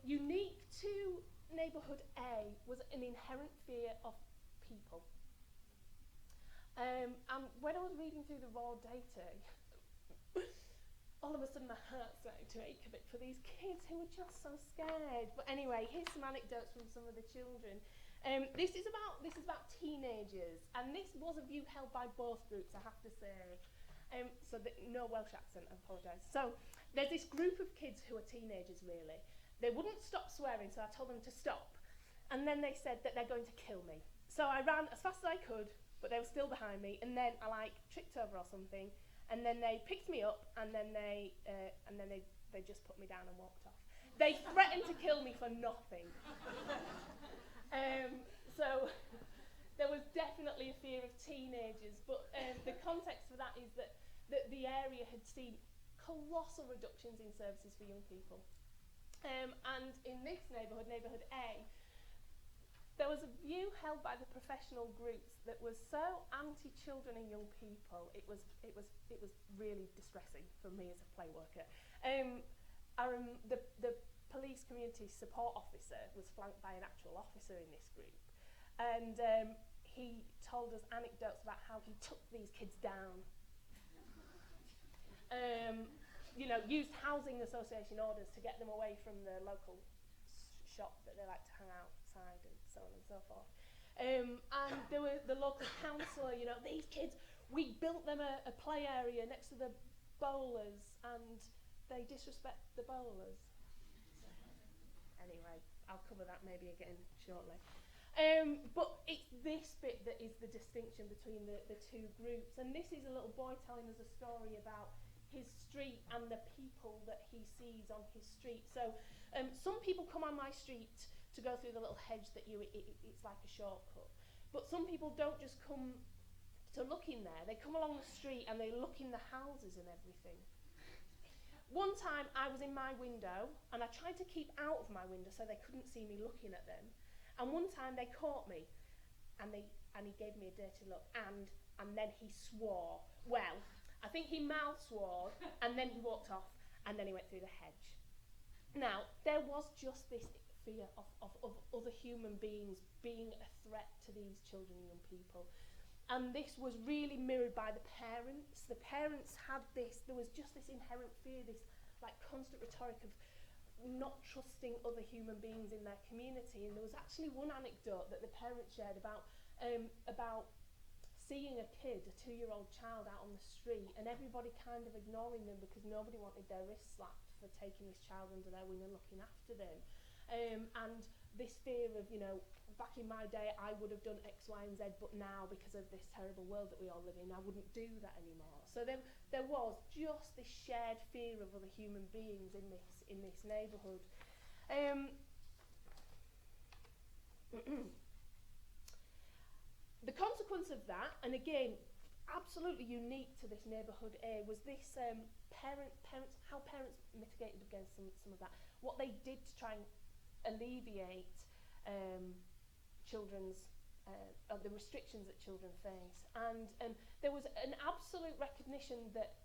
unique to neighbourhood A was an inherent fear of people. And when I was reading through the raw data, all of a sudden my heart started to ache a bit for these kids who were just so scared. But anyway, here's some anecdotes from some of the children. This is about teenagers, and this was a view held by both groups, I have to say. No Welsh accent, I apologise. So there's this group of kids who are teenagers, really. They wouldn't stop swearing, so I told them to stop. And then they said that they're going to kill me. So I ran as fast as I could, but they were still behind me, and then I tripped over or something. And then they picked me up, and then they just put me down and walked off. They threatened to kill me for nothing. So there was definitely a fear of teenagers, but the context for that is that the area had seen colossal reductions in services for young people. And in this neighbourhood, neighbourhood A, there was a view held by the professional groups that was so anti-children and young people. It was really distressing for me as a play worker. The police community support officer was flanked by an actual officer in this group, and he told us anecdotes about how he took these kids down. used housing association orders to get them away from the local shop that they like to hang outside and so on and so forth. And there were the local councillor, these kids, we built them a play area next to the bowlers and they disrespect the bowlers. Anyway, I'll cover that maybe again shortly. But it's this bit that is the distinction between the two groups. And this is a little boy telling us a story about his street and the people that he sees on his street. So some people come on my street to go through the little hedge that it's like a shortcut. But some people don't just come to look in there. They come along the street and they look in the houses and everything. One time I was in my window and I tried to keep out of my window so they couldn't see me looking at them. And one time they caught me and he gave me a dirty look and then he swore. Well, I think he mouth swore and then he walked off and then he went through the hedge. Now, there was just this fear of other human beings being a threat to these children and young people. And this was really mirrored by the parents. The parents had this, there was just this inherent fear, this like constant rhetoric of not trusting other human beings in their community. And there was actually one anecdote that the parents shared about seeing a kid, a 2-year-old child out on the street and everybody kind of ignoring them because nobody wanted their wrists slapped for taking this child under their wing and looking after them. And this fear of, back in my day, I would have done X, Y, and Z, but now, because of this terrible world that we all live in, I wouldn't do that anymore. So there was just this shared fear of other human beings in this neighbourhood. The consequence of that, and again, absolutely unique to this neighbourhood A, was this how parents mitigated against some of that. What they did to try and alleviate the restrictions that children face, and there was an absolute recognition that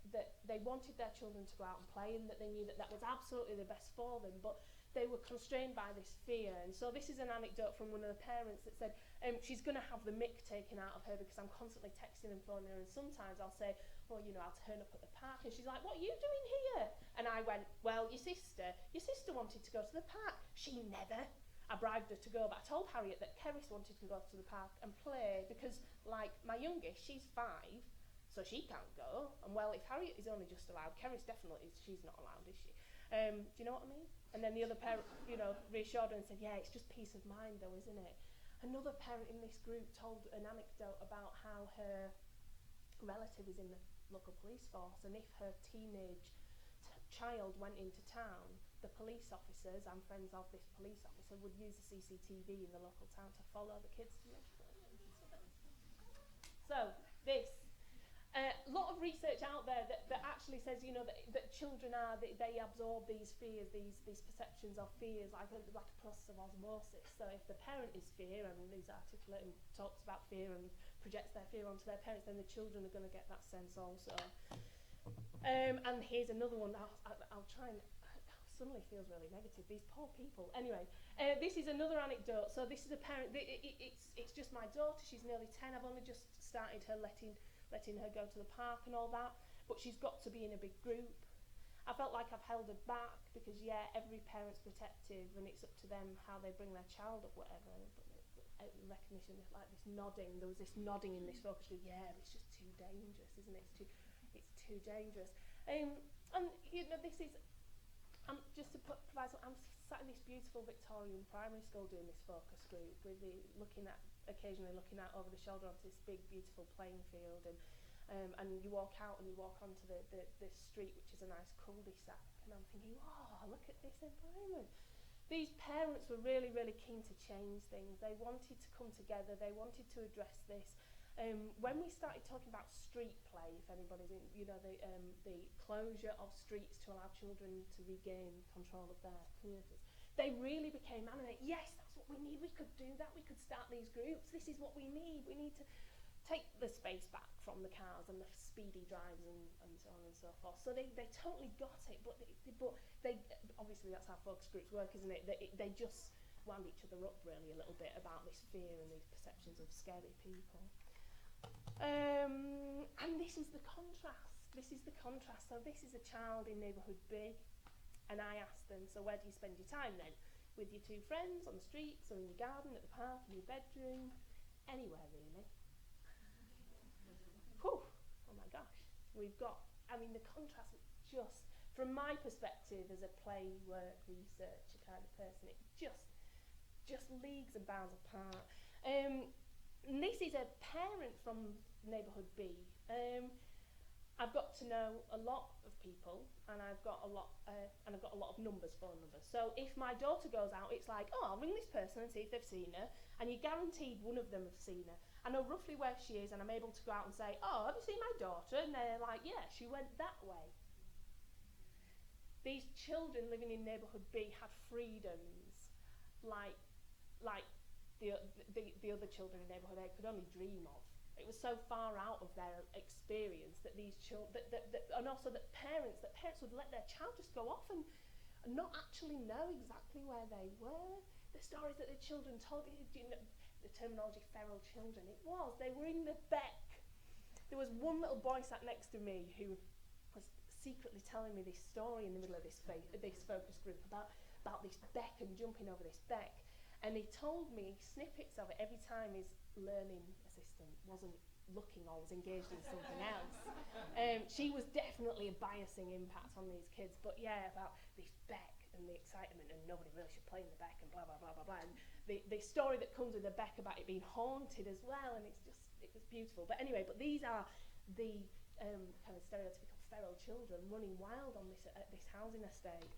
they wanted their children to go out and play, and that they knew that was absolutely the best for them, but they were constrained by this fear. And so this is an anecdote from one of the parents that said she's going to have the mick taken out of her because I'm constantly texting and phoning her, and sometimes I'll say, well, I'll turn up at the park, and she's like, what are you doing here? And I went, well, your sister wanted to go to the park. She never. I bribed her to go, but I told Harriet that Keris wanted to go to the park and play because, like, my youngest, she's 5, so she can't go. And, well, if Harriet is only just allowed, Keris definitely is, she's not allowed, is she? Do you know what I mean? And then the other parent, reassured her and said, yeah, it's just peace of mind, though, isn't it? Another parent in this group told an anecdote about how her relative is in the local police force, and if her teenage child went into town, the police officers, I'm friends of this police officer, would use the CCTV in the local town to follow the kids to make sure. So this, a lot of research out there that actually says, that children they absorb these fears, these perceptions of fears, like a process of osmosis. So if the parent is fear and is articulate and talks about fear and projects their fear onto their parents, then the children are going to get that sense also. And here's another one. I'll try and. Suddenly feels really negative. These poor people. Anyway, this is another anecdote. So this is a parent. It's just my daughter. She's nearly 10. I've only just started her letting her go to the park and all that. But she's got to be in a big group. I felt like I've held her back because every parent's protective and it's up to them how they bring their child up, whatever. But recognition, like this nodding. There was this nodding in this focus group. Yeah, but it's just too dangerous, isn't it? It's too dangerous. And this is. Just to provide some, I'm sat in this beautiful Victorian primary school doing this focus group with occasionally looking out over the shoulder onto this big beautiful playing field, and you walk out and you walk onto this street, which is a nice cul-de-sac, and I'm thinking, oh, look at this environment. These parents were really, really keen to change things. They wanted to come together. They wanted to address this. When we started talking about street play, if anybody's in, the closure of streets to allow children to regain control of their communities, they really became animated. Yes, that's what we need. We could do that. We could start these groups. This is what we need. We need to take the space back from the cars and the speedy drives and so on and so forth. So they totally got it, but they obviously that's how focus groups work, isn't it? They just wound each other up really a little bit about this fear and these perceptions of scary people. And this is the contrast. this is the contrast. So this is a child in neighbourhood B, and I asked them, so where do you spend your time then? With your two friends, on the streets, or in your garden, at the park, in your bedroom? Anywhere really. Whew, oh my gosh. We've got, I mean, the contrast just, from my perspective as a play work researcher kind of person, it just leagues and bounds apart. And this is a parent from neighbourhood B. I've got to know a lot of people, and I've got a lot of numbers, phone numbers. So if my daughter goes out, it's like, oh, I'll ring this person and see if they've seen her, and you're guaranteed one of them have seen her. I know roughly where she is, and I'm able to go out and say, oh, have you seen my daughter? And they're like, yeah, she went that way. These children living in neighbourhood B had freedoms like the other children in neighbourhood A could only dream of. It was so far out of their experience that these children, and also that parents would let their child just go off and not actually know exactly where they were. The stories that the children told, you know, the terminology feral children, they were in the beck. There was one little boy sat next to me who was secretly telling me this story in the middle of this focus group about this beck and jumping over this beck. And he told me snippets of it every time his learning assistant wasn't looking or was engaged in something else. She was definitely a biasing impact on these kids, but yeah, about this beck and the excitement and nobody really should play in the beck and blah, blah, blah, blah, blah. And the story that comes with the beck about it being haunted as well, and it was beautiful. But anyway, these are the kind of stereotypical feral children running wild on this housing estate.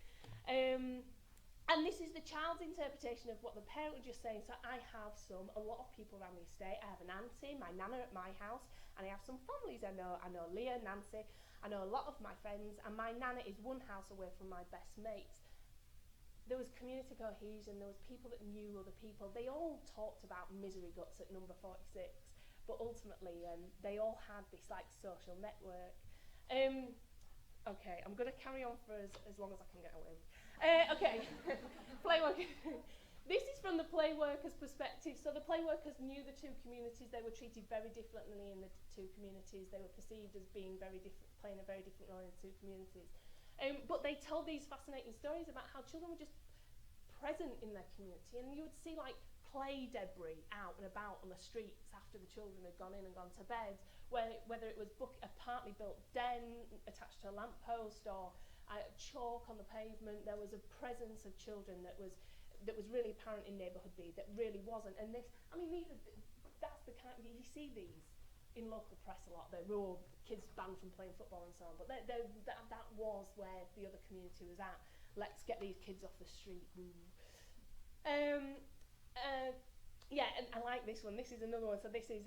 And this is the child's interpretation of what the parent was just saying. So I have a lot of people around the estate. I have an auntie, my nana at my house, and I have some families I know. I know Leah, Nancy, I know a lot of my friends, and my nana is one house away from my best mates. There was community cohesion, there was people that knew other people. They all talked about misery guts at number 46, but ultimately they all had this like social network. Okay, I'm going to carry on for as long as I can get away with. Okay, play work. This is from the play workers' perspective. So the play workers knew the two communities. They were treated very differently in the two communities. They were perceived as being very different, playing a very different role in the two communities. But they told these fascinating stories about how children were just present in their community, and you would see like play debris out and about on the streets after the children had gone in and gone to bed, whether it was a partly built den attached to a lamppost or chalk on the pavement. There was a presence of children that was really apparent in neighbourhood B that really wasn't. And that's the kind you see these in local press a lot. They're all kids banned from playing football and so on. But that was where the other community was at. Let's get these kids off the street. Yeah, and I like this one. This is another one. So this is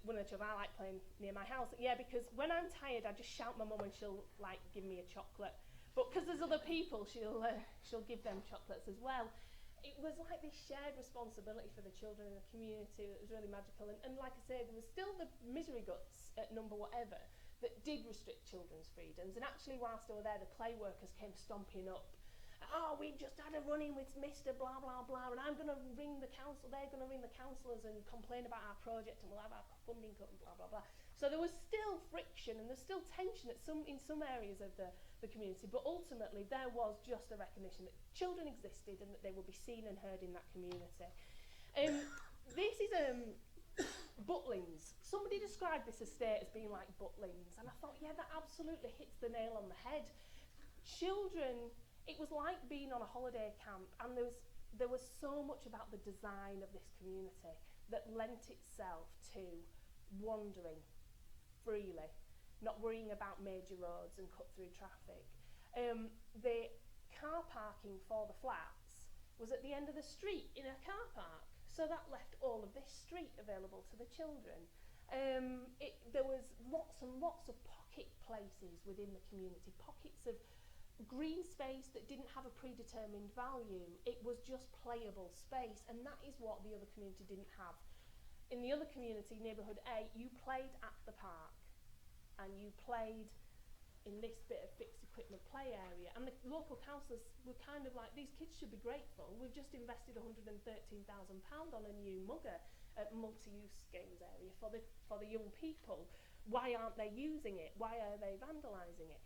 one of the children I like playing near my house. Yeah, because when I'm tired, I just shout my mum and she'll like give me a chocolate. But because there's other people, she'll give them chocolates as well. It was like this shared responsibility for the children in the community that was really magical. And like I said, there was still the misery guts at number whatever that did restrict children's freedoms. And actually, whilst they were there, the play workers came stomping up. Oh, we've just had a run-in with Mr. blah, blah, blah, and I'm going to ring the council, they're going to ring the councillors and complain about our project, and we'll have our funding cut and blah, blah, blah. So there was still friction, and there's still tension in some areas of the community, but ultimately there was just a recognition that children existed and that they would be seen and heard in that community. This is Butlins. Somebody described this estate as being like Butlins, and I thought, yeah, that absolutely hits the nail on the head. Children, it was like being on a holiday camp, and there was so much about the design of this community that lent itself to wandering freely, not worrying about major roads and cut-through traffic. The car parking for the flats was at the end of the street in a car park, so that left all of this street available to the children. There was lots and lots of pocket places within the community, pockets of green space that didn't have a predetermined value. It was just playable space, and that is what the other community didn't have. In the other community, neighbourhood A, you played at the park, and you played in this bit of fixed equipment play area, and the local councillors were kind of like, these kids should be grateful, we've just invested £113,000 on a new multi-use games area for the young people. why aren't they using it? Why are they vandalising it?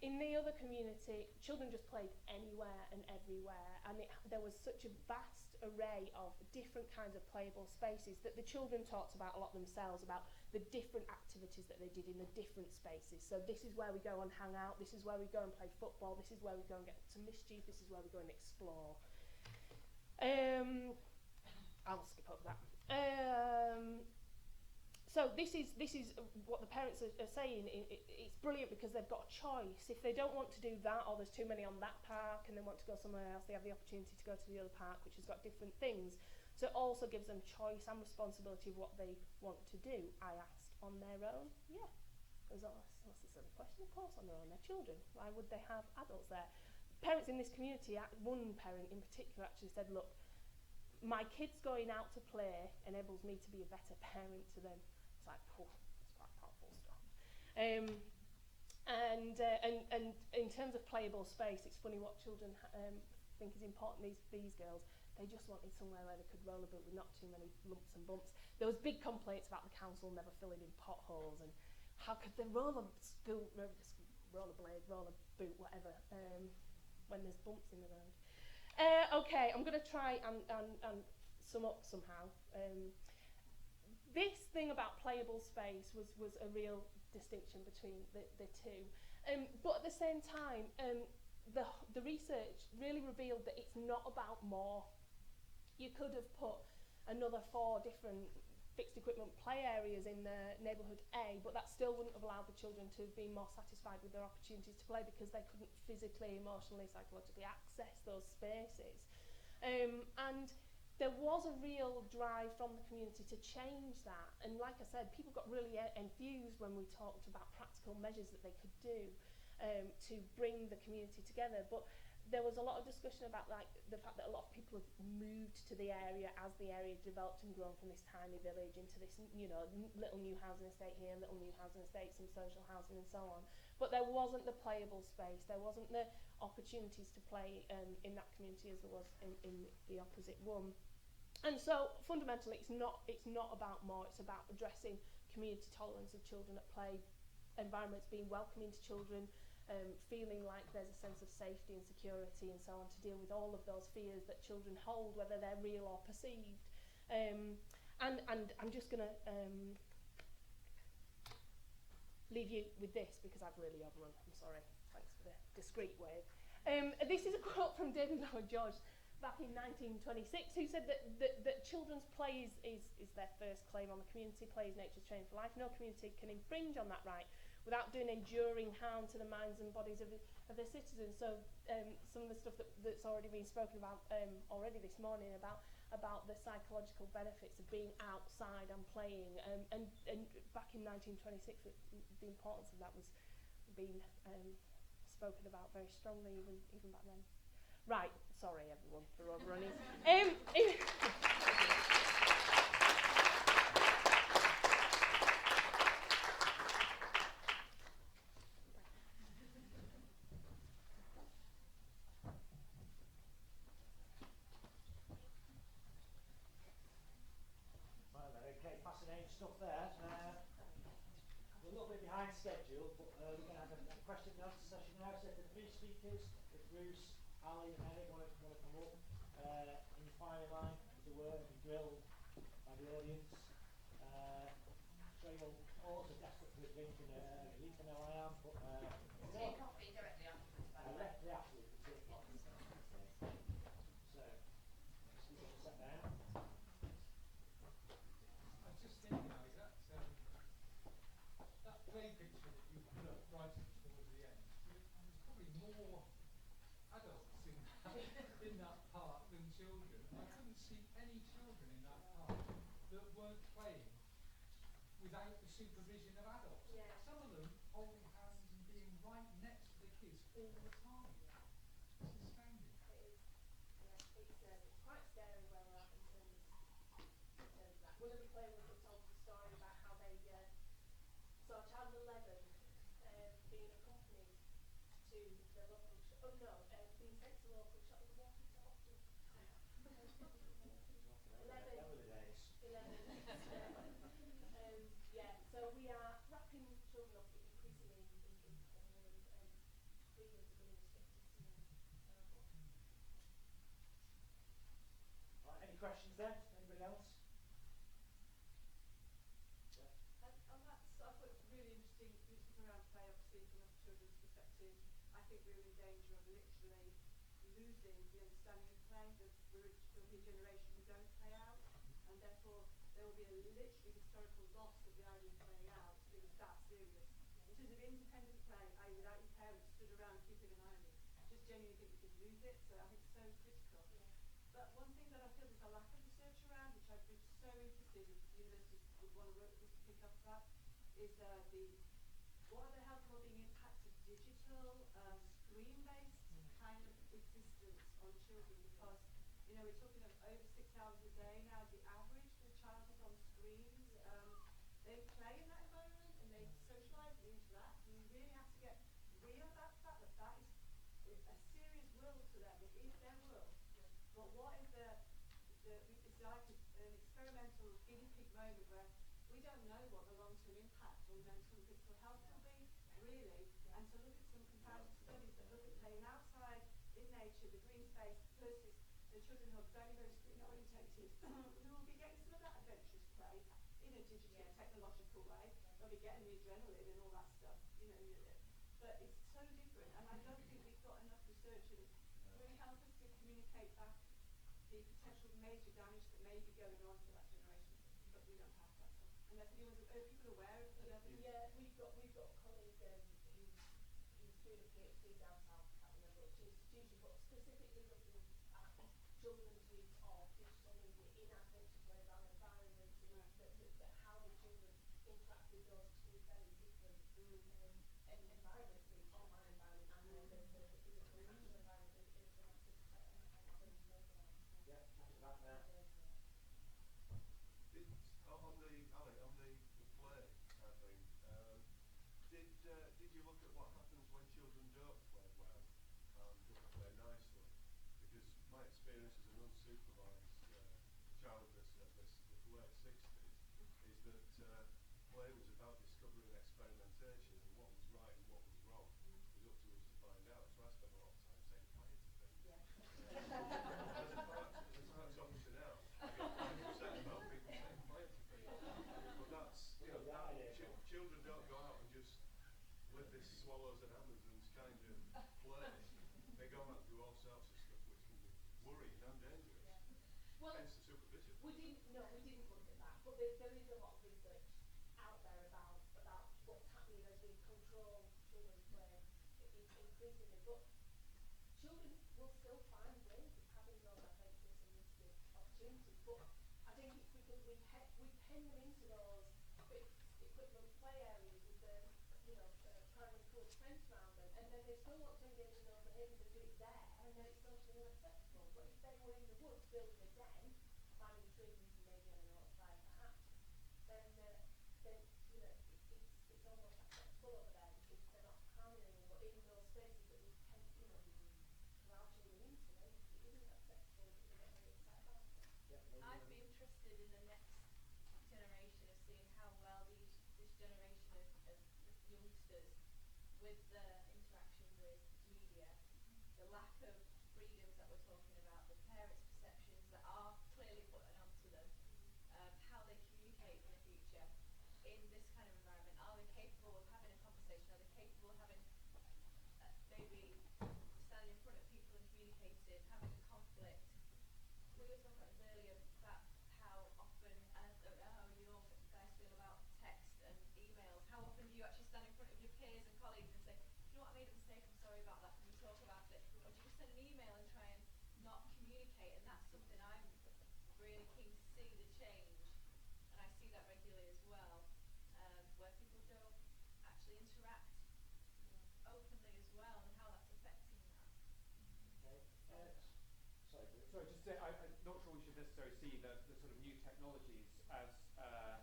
In the other community, children just played anywhere and everywhere, and there was such a vast array of different kinds of playable spaces that the children talked about a lot themselves, about the different activities that they did in the different spaces. So this is where we go and hang out, this is where we go and play football, this is where we go and get to mischief, this is where we go and explore. I'll skip over that. So this is what the parents are saying. It's brilliant because they've got a choice. If they don't want to do that, or there's too many on that park and they want to go somewhere else, they have the opportunity to go to the other park, which has got different things. So it also gives them choice and responsibility of what they want to do. I asked, on their own? Yeah. That's a silly question, of course, on their own. They're children. Why would they have adults there? Parents in this community, one parent in particular actually said, look, my kids going out to play enables me to be a better parent to them. It's like, oh, that's quite powerful stuff. And in terms of playable space, it's funny what children think is important. These girls, they just wanted somewhere where they could roller boot with not too many lumps and bumps. There was big complaints about the council never filling in potholes, and how could they roller boot, whatever, when there's bumps in the road. Okay, I'm going to try and sum up somehow. This thing about playable space was a real distinction between the two. But at the same time, the research really revealed that it's not about more. You could have put another 4 different fixed equipment play areas in the neighbourhood A, but that still wouldn't have allowed the children to be more satisfied with their opportunities to play because they couldn't physically, emotionally, psychologically access those spaces. And there was a real drive from the community to change that. And like I said, people got really enthused when we talked about practical measures that they could do to bring the community together. But there was a lot of discussion about like the fact that a lot of people have moved to the area as the area developed and grown from this tiny village into this, you know, little new housing estate here, little new housing estate, some social housing and so on. But there wasn't the playable space, there wasn't the opportunities to play in that community as there was in the opposite one. And so fundamentally it's not about more, it's about addressing community tolerance of children at play, environments being welcoming to children, feeling like there's a sense of safety and security and so on, to deal with all of those fears that children hold, whether they're real or perceived. And I'm just going to leave you with this because I've really overrun. I'm sorry. Thanks for the discreet wave. This is a quote from David Lloyd George back in 1926, who said that children's play is their first claim on the community. Play is nature's training for life. No community can infringe on that right without doing enduring harm to the minds and bodies of their citizens. So some of the stuff that's already been spoken about already this morning about the psychological benefits of being outside and playing, and back in 1926 the importance of that was being spoken about very strongly even back then. Right, sorry everyone for overrunning. Okay, fascinating stuff there. We're a little bit behind schedule, but we're going to have a question and answer session now. So the 3 speakers, if Bruce, Ali and Eric want to come up in the firing line, as it were, and be grilled by the audience. Sure you're all so desperate for a drink, and at least I know I am, but tea and coffee directly afterwards, by the way. directly afterwards, the tea and coffee. So, speakers will sit down. I was just thinking, Ali, that play picture that you put up right towards the end, there's probably more adults in that park than children. I couldn't see any children in that park that weren't playing without the supervision of adults. Yeah. Some of them holding hands and being right next to the kids all the time. It's astounding. It is, yeah, it's quite scary where we're at in terms of that. One of the players told us a story about how they saw a child of 11 being accompanied to the local being sent to the local shop with water to hospital. 11. Yeah, so we are wrapping freedoms are being restricted to them. Right, any questions then? Anybody else? On that, so I thought it was really interesting, stuff around play, obviously from a children's perspective. I think we're in danger of literally losing the understanding of play. There'll be a generation who don't play out, and therefore there will be a literally historical loss of the idea of playing out. It was that serious. In terms of independent play, i.e. without your parents stood around keeping an eye on you, just genuinely think we could lose it. So I think it's so critical. Yeah. But one thing that I feel there's a lack of research around, which I'd be so interested if universities would want to work with us to pick up that, is what are the health and wellbeing impacts of digital, screen-based kind of existence on children? Because, we're talking of over 6 hours a day now. The average for a child is on screens. They play in that environment and they socialise and interact. And we really have to get real about the fact that that is a serious world to them. It is their world. Yeah. But what if it's like an experimental guinea pig moment where we don't know what the long-term impact on mental and physical health will be, really, and to look at some comparative studies that look at playing outside in nature, the green space, versus the children who are very, very screen orientated, who will be getting some of that adventurous play in a digital, technological way. They'll be getting the adrenaline and all that stuff, but it's so different, and I don't think we've got enough research and really help us to communicate back the potential major damage that may be going on for that generation, but we don't have that. So, unless are people aware of the evidence? Yeah, we've got a colleague who's doing a PhD down south, I can't remember which institution, but specifically looking at children's use of digital media in adventure playground environments, that how the children interact with those two very different environments, the online environment and then the physical natural environment in a adventure playground. Yeah, back there. Did you look at what happens when children don't play well and don't play nicely? Because my experience as an unsupervised child at the late 60s is that play was about discovery and experimentation, and what was right and what was wrong was up to us to find out. So I spent a lot of time saying play to things. Yeah. That's obviously now. I'm upset about people saying play to things. But that's, children don't go out and just live this swallows and Amazons kind of play. They go out and do all sorts of stuff which can be worrying and dangerous. Yeah. Well, hence the supervision. we didn't look at that, but there is a lot of research out there about what's happening as we control children's play increasingly. But children will still find ways of having those adventurous and risky opportunities. But I think it's because we pin them into those fixed equipment play areas with primary cool fence around them, and then they still want to engage in those behaviours and do it there, and then it's socially unacceptable. But if they were in the woods building a den, climbing trees, maybe on an outside perhaps, then it's almost acceptable over there because they're not harming anyone. But in those spaces that we tend to allow children into, then it isn't acceptable because they get very excited about it. I'd be interested in the next generation of seeing how well this generation of youngsters, with the interaction with media, the lack of freedoms that we're talking about, the parents' perceptions that are clearly put onto them, how they communicate in the future in this kind of environment. Are they capable of having a conversation? Are they capable of having maybe standing in front of people and communicating, having a conflict? We were talking about this earlier about how often, I don't know how you all guys feel about text and emails. How often do you actually stand in front of your peers and colleagues and say, you know what, I made a mistake, I'm sorry about that, can we talk about it? Or do you just send an email and try and not communicate? And that's something I'm really keen to see the change, and I see that regularly as well, where people don't actually interact openly as well, and how that's affecting that. Okay. Sorry, Bruce. So just say, I'm not sure we should necessarily see the sort of new technologies as a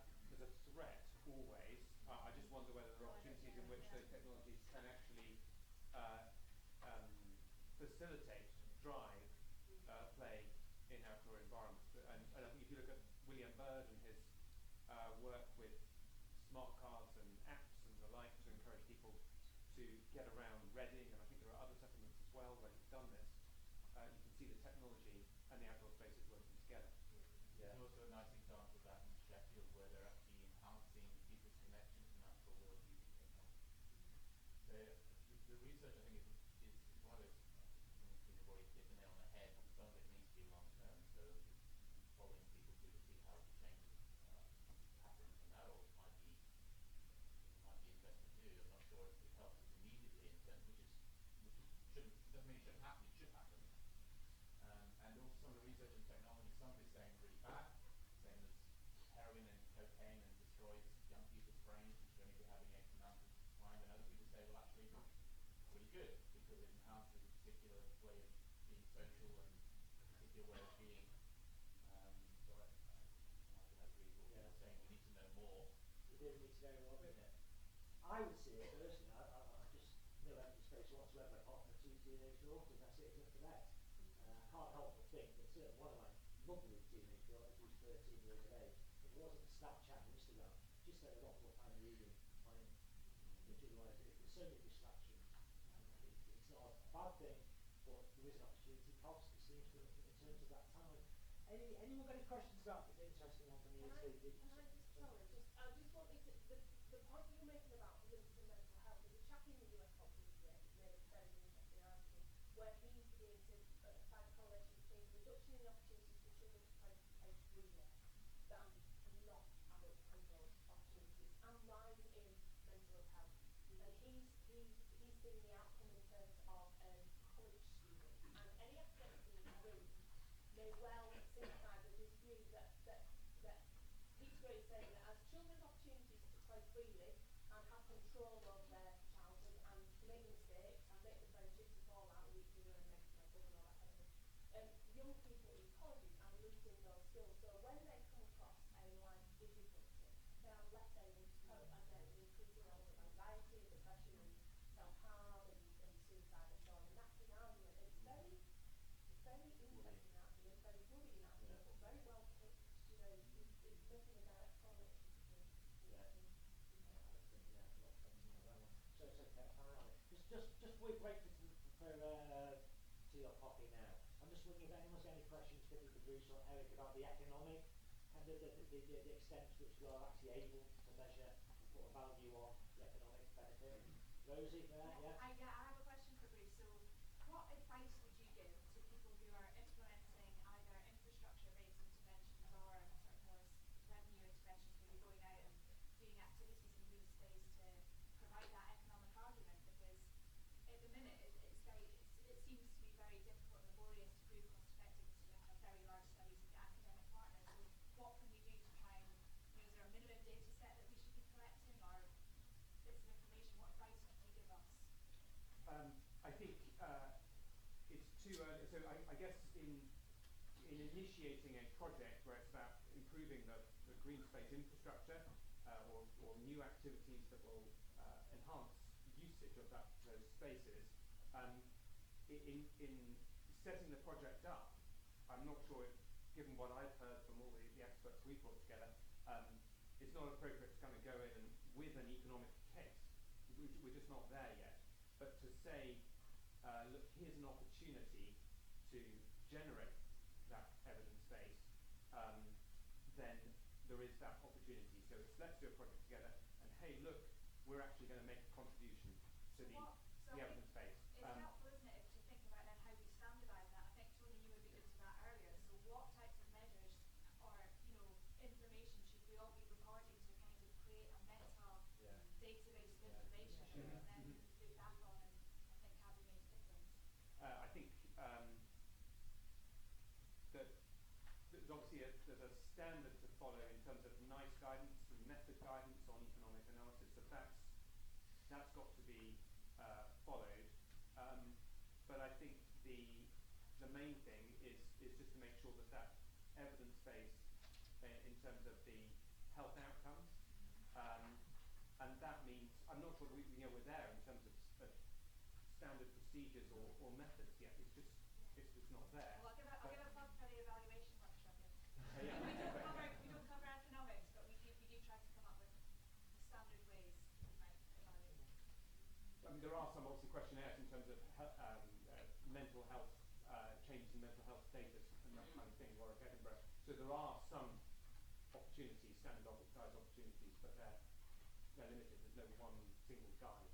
threat always. I just wonder whether there are opportunities in which those technologies can actually facilitate, drive play in outdoor environments. And I think if you look at William Byrd and his work with smart cards and apps and the like to encourage people to get around Reading, and I think there are other settlements as well where you've done this, you can see the technology and the outdoor spaces working together. There's also a nice example of that in Sheffield where they're actually enhancing people's connection to the natural world using technology. So the research, I think, is one of those things people have already hit the nail on the head. Some of it needs to be long term, so following people through to see how the changes happen from that, or it might be interesting to do. I'm not sure if it helps us immediately in terms, which shouldn't, doesn't mean it shouldn't happen, it should happen. And also some of the research and technology, some of it's saying really bad, same as heroin and cocaine, and destroys young people's brains, and should only be having X amount of time. And other people say, well, actually, it's really good because it enhances a particular way of being social and a particular way of being. So I can agree with what you're saying. We need to know more. We do need to know more. I would say it personally, I just no evidence base whatsoever apart from the 2 teenage daughters. I see it enough for that. I can't help but think that certainly one of my lovely teenage daughters, who's 13 years of age, if it wasn't for Snapchat and Instagram, she spent a lot more time reading, playing, which otherwise there's so many distractions. It's not a bad thing, but there is an opportunity cost, it seems, in terms of that time. Anyone got any questions about this interesting one from you? Can I just, I just wanted to, the point you're making about links to mental health, there's a chap in the US called Beckett, made a very interesting argument, where he's beginning to find a correlation between reduction in opportunities for children to play freely than not adult controlled opportunities, and rise in mental health. And he's seen the outcome in terms of college students, and any academics in this room may well sympathise with his view that he's really saying that as children's opportunities to play freely and have control over their childhood and make mistakes and make the friendships and fall out with each other and make mess up and all that kind of thing, young people in colleges are losing those skills. So when they come across a life difficulty, they are less able to cope, and then increasing levels of anxiety, depression, and self-harm and suicide and so on. And that's his argument. It's very interesting argument, very worrying argument, but very well pitched. You know, it's making a direct correlation between So finally, just before we break to your coffee now, I'm just wondering if anyone's got any questions, particularly for Bruce or Eric, about the economic and the extent to which we are actually able to measure and put a value on the economic benefit. Rosie, there, yeah? I have a question for Bruce. So what advice would you give to people who are implementing either infrastructure-based interventions or sort of more revenue interventions, where you're going out and doing activities in green space to provide that economic argument? Because at the minute it seems to be very difficult and laborious to prove cost effectiveness. You have to have very large studies with academic partners. So what can we do to try and, is there a minimum data set that we should be collecting, or bits of information? What advice would you give us? I think it's too early. So I guess in initiating a project where it's about improving the green space infrastructure or new activities that will enhance usage of those spaces, in setting the project up, I'm not sure if, given what I've heard from all the experts we've brought together, it's not appropriate to kind of go in and with an economic case. We're just not there yet. But to say, look, here's an opportunity to generate that evidence base, then there is that opportunity. So it's, let's do a project together, and hey, look, we're actually going to make a contribution to the evidence base. It's helpful, isn't it, to think about then how we standardise that. I think Tony, you alluded to that earlier. So what types of measures or information should we all be recording to kind of create a meta database of information and then look back on and I think how we make a difference? I think that there's obviously there's a standard to follow in terms of NICE guidance and method guidance on economic analysis. So that's got to be followed. But I think the main thing is just to make sure that evidence base in terms of the health outcomes, and that means I'm not sure we're there in terms of standard procedures or methods yet. It's just not there. Well, I'll give a plug for the evaluation workshop. Yeah. we don't cover economics, but we do try to come up with standard ways we might evaluate. I mean, there are some obviously questionnaires in terms of mental health, changes in mental health status and that kind of thing in Warwick, Edinburgh. So there are some opportunities, standardised opportunities, but they're limited. There's no one single guide.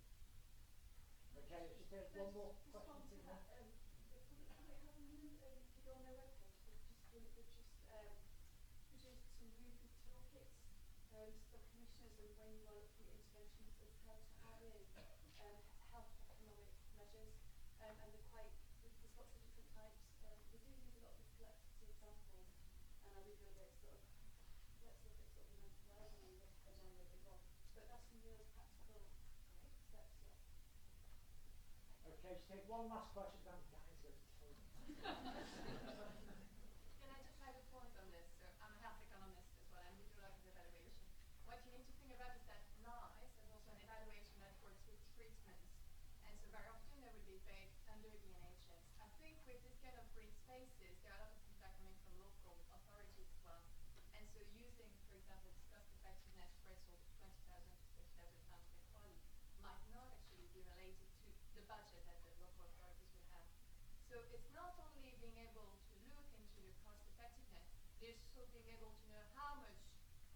Okay, let's just take one more Just question. on to that, will it have a minimum, if you go on their webpage, will it just produce some really good toolkits for commissioners and when you are looking at interventions as how to add in health economic measures, and they're quite, there's lots of different types. We do use a lot of collective examples, and I leave it a bit sort of, let's look at sort of the mental wellbeing agenda a bit more, but that's some real practical steps, yeah. Okay, just take one last question, then I'm dying to go to the toilet. Can I just make a point on this? So I'm a health economist as well, and we do a lot of evaluation. What you need to think about is that NICE has also an evaluation that works with treatments. And so very often they will be paid under the NHS. I think with this kind of green spaces, there are a lot of feedback coming from local authorities as well. And so using, for example, this cost effectiveness threshold of £20,000 to £30,000 per colleague might not actually be related to the budget that the local authorities will have. So it's not only being able to look into the cost effectiveness, there's also being able to know how much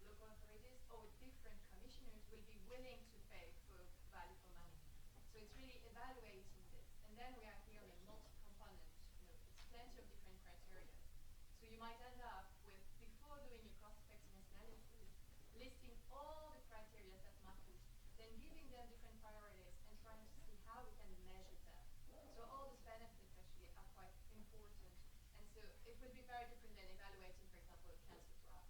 local authorities or different commissioners will be willing to pay for value for money. So it's really evaluating this. And then we are here on a multi-component, it's plenty of different criteria. So you might end up with, before doing your cost effectiveness analysis, listing all the criteria that matter, then giving them different priorities and trying to see how we can measure them. So all those benefits actually are quite important. And so it would be very different than evaluating, for example, a cancer drug.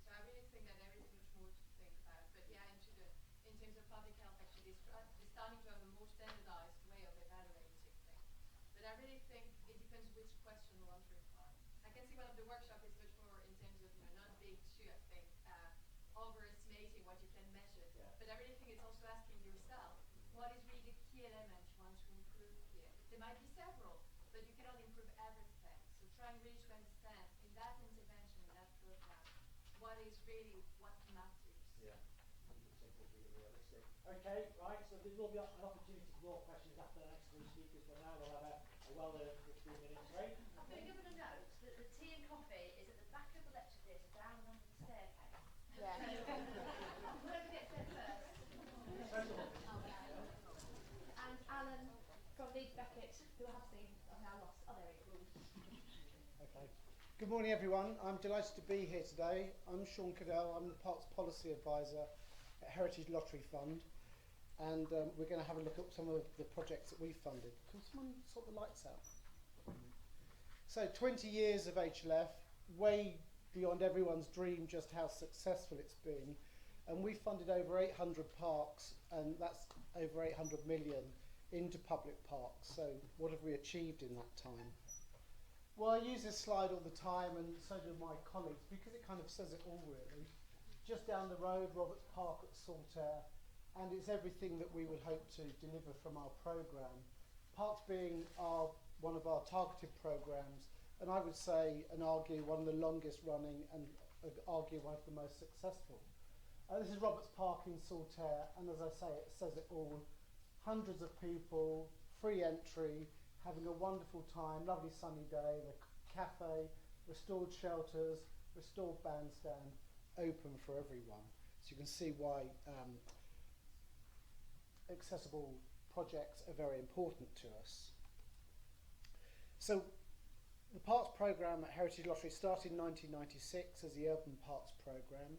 So I really think that there is much more to think about. But yeah, in terms of public health, actually, they're starting to have a more standardized way of evaluating things. But I really think it depends which question we want to reply. I can see one of the workshops is much more in terms of not being too, I think, overestimating what you can measure. Yeah. But I really think it's also asking yourself, what is really the key element you want to improve here? There might be several, but you cannot improve everything. So trying really to understand in that intervention, in that program, what is really what matters. Yeah, 100% would be realistic. Okay, right, so there will be an opportunity for more questions after the next three speakers, but now we'll have a well-earned 15 minutes break. I'm going to give it a note that the tea and coffee is at the back of the lecture theatre, down and under the staircase. Yeah. Whoever gets there first. And Alan from Leeds, Beckett, who I have seen, I've now lost. Oh, there he is. Okay. Good morning, everyone. I'm delighted to be here today. I'm Shaun Kiddell. I'm the Parks Policy Advisor at Heritage Lottery Fund. And we're going to have a look at some of the projects that we've funded. Can someone sort the lights out? So 20 years of HLF, way beyond everyone's dream just how successful it's been. And we funded over 800 parks, and that's over 800 million into public parks. So what have we achieved in that time? Well, I use this slide all the time, and so do my colleagues, because it kind of says it all, really. Just down the road, Roberts Park at Saltaire, and it's everything that we would hope to deliver from our programme. Parks being one of our targeted programmes, and I would say and argue one of the longest running and argue one of the most successful. This is Roberts Park in Saltaire, and as I say, it says it all. Hundreds of people, free entry, having a wonderful time, lovely sunny day, the cafe, restored shelters, restored bandstand, open for everyone. So you can see why accessible projects are very important to us. So the Parks Programme at Heritage Lottery started in 1996 as the Urban Parks Programme.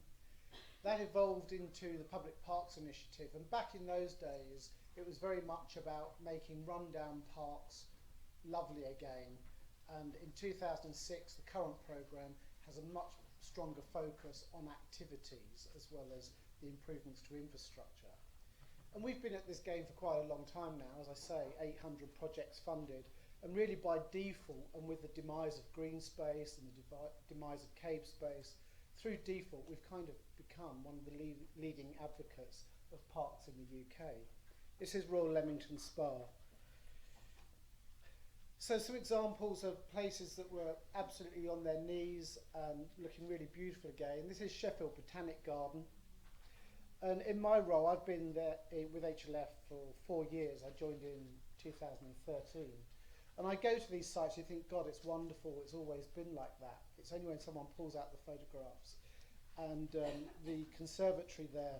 That evolved into the Public Parks Initiative, and back in those days it was very much about making rundown parks lovely again. And in 2006 the current programme has a much stronger focus on activities as well as the improvements to infrastructure. And we've been at this game for quite a long time now, as I say, 800 projects funded, and really by default, and with the demise of green space and the demise of cave space, through default we've kind of become one of the leading advocates of parks in the UK. This is Royal Leamington Spa. So some examples of places that were absolutely on their knees and looking really beautiful again. This is Sheffield Botanic Garden. And in my role, I've been there with HLF for 4 years. I joined in 2013. And I go to these sites, you think, God, it's wonderful, it's always been like that. It's only when someone pulls out the photographs. And the conservatory there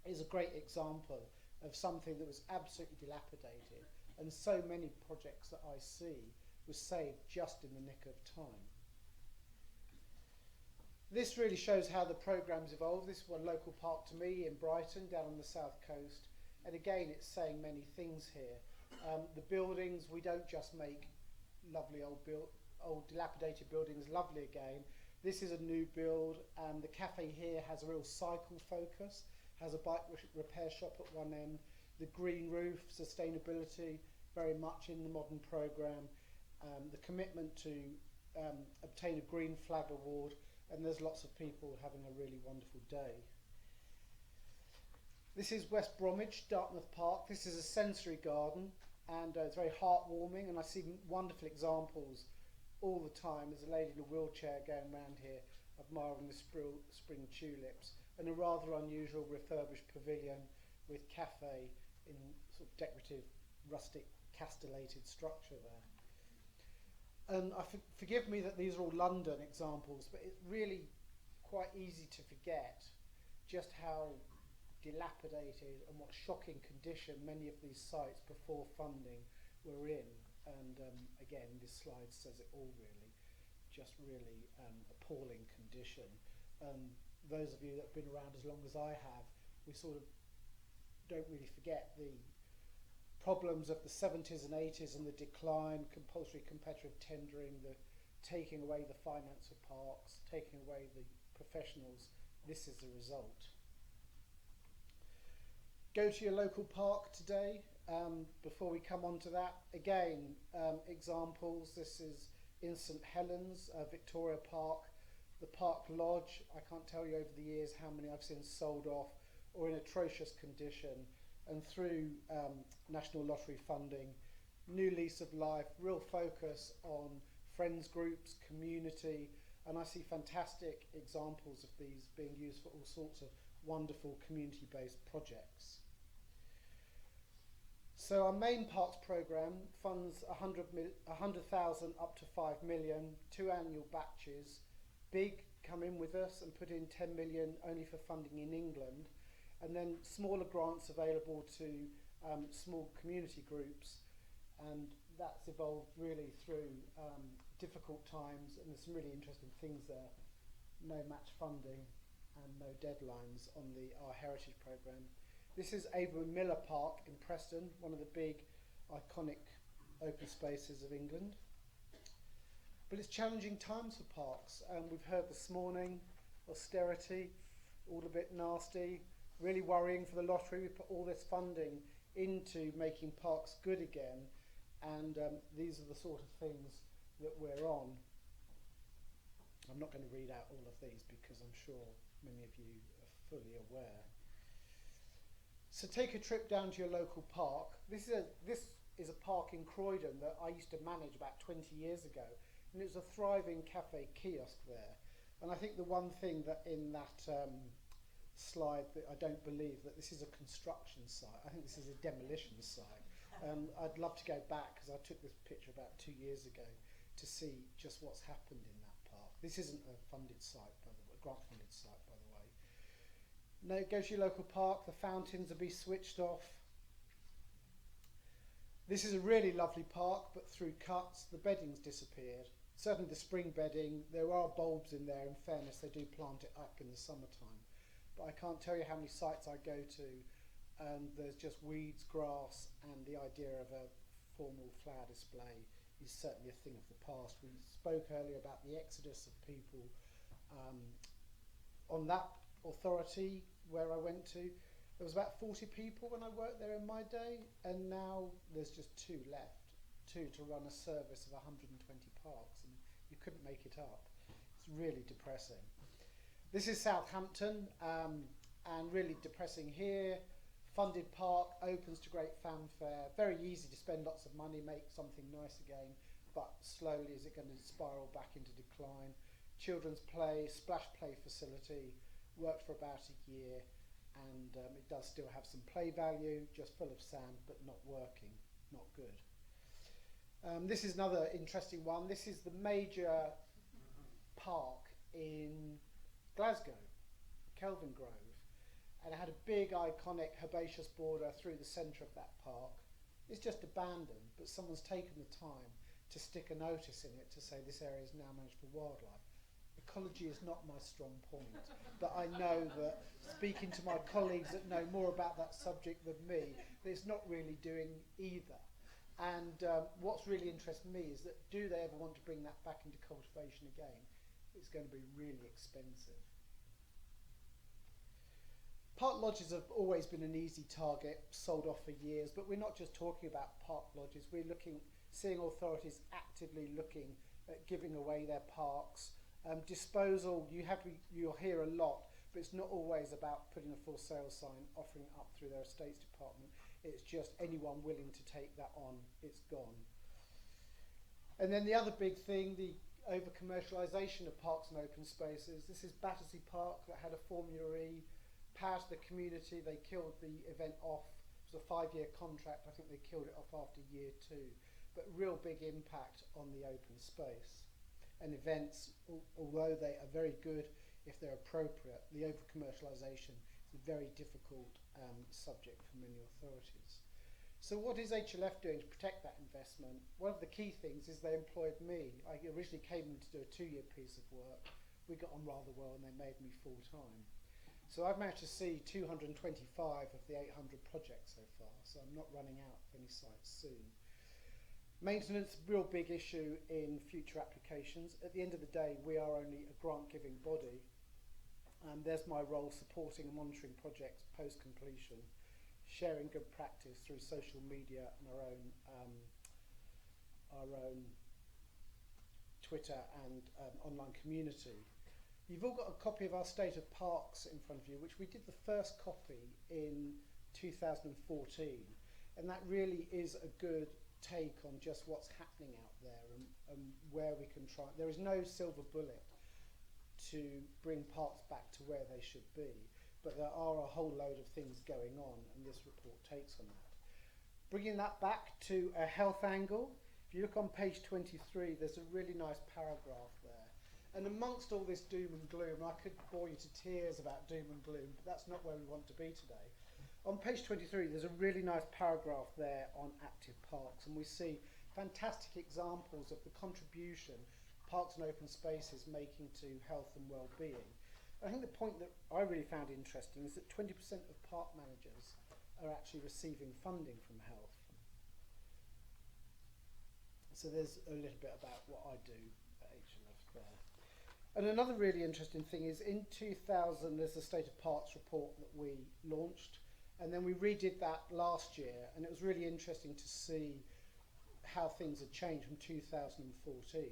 is a great example of something that was absolutely dilapidated. And so many projects that I see was saved just in the nick of time. This really shows how the programme's evolved. This is one local park to me in Brighton, down on the south coast. And again, it's saying many things here. The buildings, we don't just make lovely old dilapidated buildings lovely again. This is a new build, and the cafe here has a real cycle focus, has a bike repair shop at one end, the green roof, sustainability, very much in the modern programme, the commitment to obtain a Green Flag Award, and there's lots of people having a really wonderful day. This is West Bromwich, Dartmouth Park. This is a sensory garden, and it's very heartwarming, and I see wonderful examples all the time. There's a lady in a wheelchair going around here admiring the spring tulips, and a rather unusual refurbished pavilion with cafe in sort of decorative, rustic, castellated structure there. And forgive me that these are all London examples, but it's really quite easy to forget just how dilapidated and what shocking condition many of these sites before funding were in. And again, this slide says it all really, just really appalling condition. Those of you that have been around as long as I have, we sort of don't really forget the problems of the 70s and 80s and the decline, compulsory competitive tendering, the taking away the finance of parks, taking away the professionals. This is the result. Go to your local park today. Before we come on to that, again, examples. This is in St Helens, Victoria Park, the Park Lodge. I can't tell you over the years how many I've seen sold off or in atrocious condition. And through National Lottery funding, new lease of life, real focus on friends groups, community, and I see fantastic examples of these being used for all sorts of wonderful community-based projects. So our main parks programme funds 100,000 up to 5 million, 2 annual batches. Big come in with us and put in 10 million only for funding in England, and then smaller grants available to small community groups, and that's evolved really through difficult times, and there's some really interesting things there. No match funding and no deadlines on our heritage programme. This is Avon Miller Park in Preston, one of the big iconic open spaces of England. But it's challenging times for parks, and we've heard this morning, austerity, all a bit nasty, really worrying for the lottery. We put all this funding into making parks good again, and these are the sort of things that we're on. I'm not going to read out all of these because I'm sure many of you are fully aware. So take a trip down to your local park. This is a park in Croydon that I used to manage about 20 years ago, and it was a thriving cafe kiosk there. And I think the one thing that in that slide that I don't believe that this is a construction site. I think this is a demolition site. I'd love to go back because I took this picture about 2 years ago to see just what's happened in that park. This isn't a funded site, by the way, a grant funded site, by the way. No, go to your local park, the fountains will be switched off. This is a really lovely park, but through cuts, the bedding's disappeared. Certainly the spring bedding, there are bulbs in there, in fairness, they do plant it up in the summertime. But I can't tell you how many sites I go to, and there's just weeds, grass, and the idea of a formal flower display is certainly a thing of the past. We spoke earlier about the exodus of people. On that authority where I went to, there was about 40 people when I worked there in my day, and now there's just 2 left, 2 to run a service of 120 parks, and you couldn't make it up. It's really depressing. This is Southampton, and really depressing here. Funded park, opens to great fanfare, very easy to spend lots of money, make something nice again, but slowly is it going to spiral back into decline. Children's play, splash play facility, worked for about a year, and it does still have some play value, just full of sand, but not working, not good. This is another interesting one. This is the major park in Glasgow, Kelvingrove, and it had a big iconic herbaceous border through the centre of that park. It's just abandoned, but someone's taken the time to stick a notice in it to say this area is now managed for wildlife. Ecology is not my strong point, but I know that speaking to my colleagues that know more about that subject than me, that it's not really doing either. And what's really interested me is that do they ever want to bring that back into cultivation again? It's going to be really expensive. Park lodges have always been an easy target, sold off for years, but we're not just talking about park lodges. We're seeing authorities actively looking at giving away their parks. Disposal, you'll hear a lot, but it's not always about putting a for sale sign, offering it up through their estates department. It's just anyone willing to take that on, it's gone. And then the other big thing, the over-commercialisation of parks and open spaces. This is Battersea Park that had a Formula E, power to the community. They killed the event off. It was a 5-year contract. I think they killed it off after year 2. But real big impact on the open space. And events, although they are very good if they're appropriate, the over-commercialisation is a very difficult subject for many authorities. So what is HLF doing to protect that investment? One of the key things is they employed me. I originally came in to do a 2-year piece of work. We got on rather well and they made me full-time. So I've managed to see 225 of the 800 projects so far, so I'm not running out of any sites soon. Maintenance, real big issue in future applications. At the end of the day, we are only a grant-giving body. There's my role supporting and monitoring projects post-completion, sharing good practice through social media and our own Twitter and online community. You've all got a copy of our State of Parks in front of you, which we did the first copy in 2014, and that really is a good take on just what's happening out there and where we can try. There is no silver bullet to bring parks back to where they should be, but there are a whole load of things going on, and this report takes on that. Bringing that back to a health angle, if you look on page 23, there's a really nice paragraph there. And amongst all this doom and gloom, I could bore you to tears about doom and gloom, but that's not where we want to be today. On page 23, there's a really nice paragraph there on active parks, and we see fantastic examples of the contribution parks and open spaces making to health and well-being. I think the point that I really found interesting is that 20% of park managers are actually receiving funding from health. So there's a little bit about what I do at HLF there. And another really interesting thing is in 2000 there's the State of Parks report that we launched, and then we redid that last year, and it was really interesting to see how things had changed from 2014.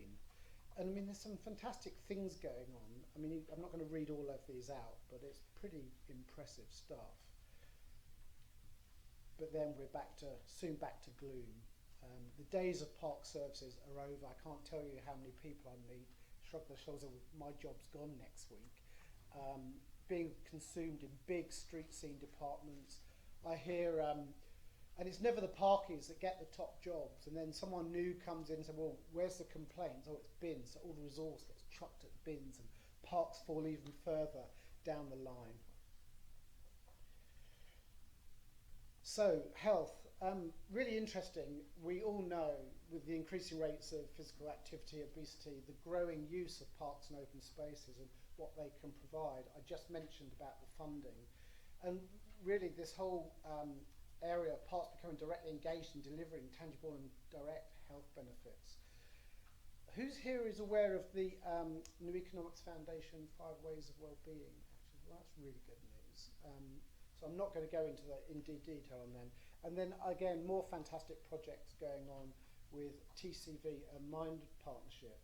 And I mean, there's some fantastic things going on. I mean, I'm not going to read all of these out, but it's pretty impressive stuff. But then we're soon back to gloom. The days of park services are over. I can't tell you how many people I meet shrug their shoulders, my job's gone next week. Being consumed in big street scene departments. I hear, and it's never the parkies that get the top jobs, and then someone new comes in and says, well, where's the complaints? Oh, it's bins. So all the resource gets chucked at bins, and parks fall even further down the line. So, health. Really interesting. We all know, with the increasing rates of physical activity, obesity, the growing use of parks and open spaces and what they can provide. I just mentioned about the funding. And really this whole area of parks becoming directly engaged in delivering tangible and direct health benefits. Who's here is aware of the New Economics Foundation 5 Ways of Wellbeing? Actually, well, that's really good news. So I'm not going to go into that in detail on them. And then again, more fantastic projects going on with TCV and Mind Partnership.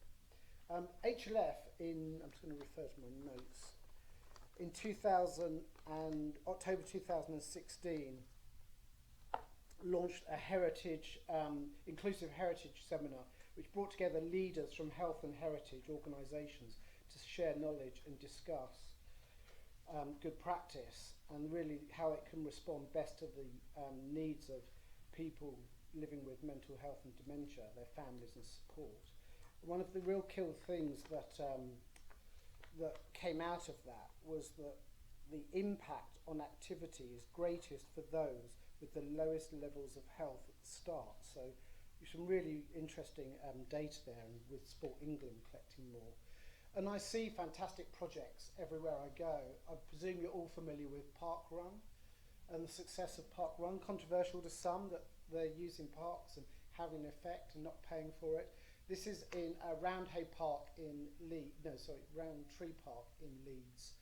HLF I'm just going to refer to my notes. In October 2016, launched a inclusive heritage seminar, which brought together leaders from health and heritage organisations to share knowledge and discuss. good practice and really how it can respond best to the needs of people living with mental health and dementia, their families and support. One of the real key things that that came out of that was that the impact on activity is greatest for those with the lowest levels of health at the start. So some really interesting data there, and with Sport England collecting more. And I see fantastic projects everywhere I go. I presume you're all familiar with Park Run and the success of Park Run. Controversial to some that they're using parks and having an effect and not paying for it. This is in Roundhay Park in Roundtree Park in Leeds.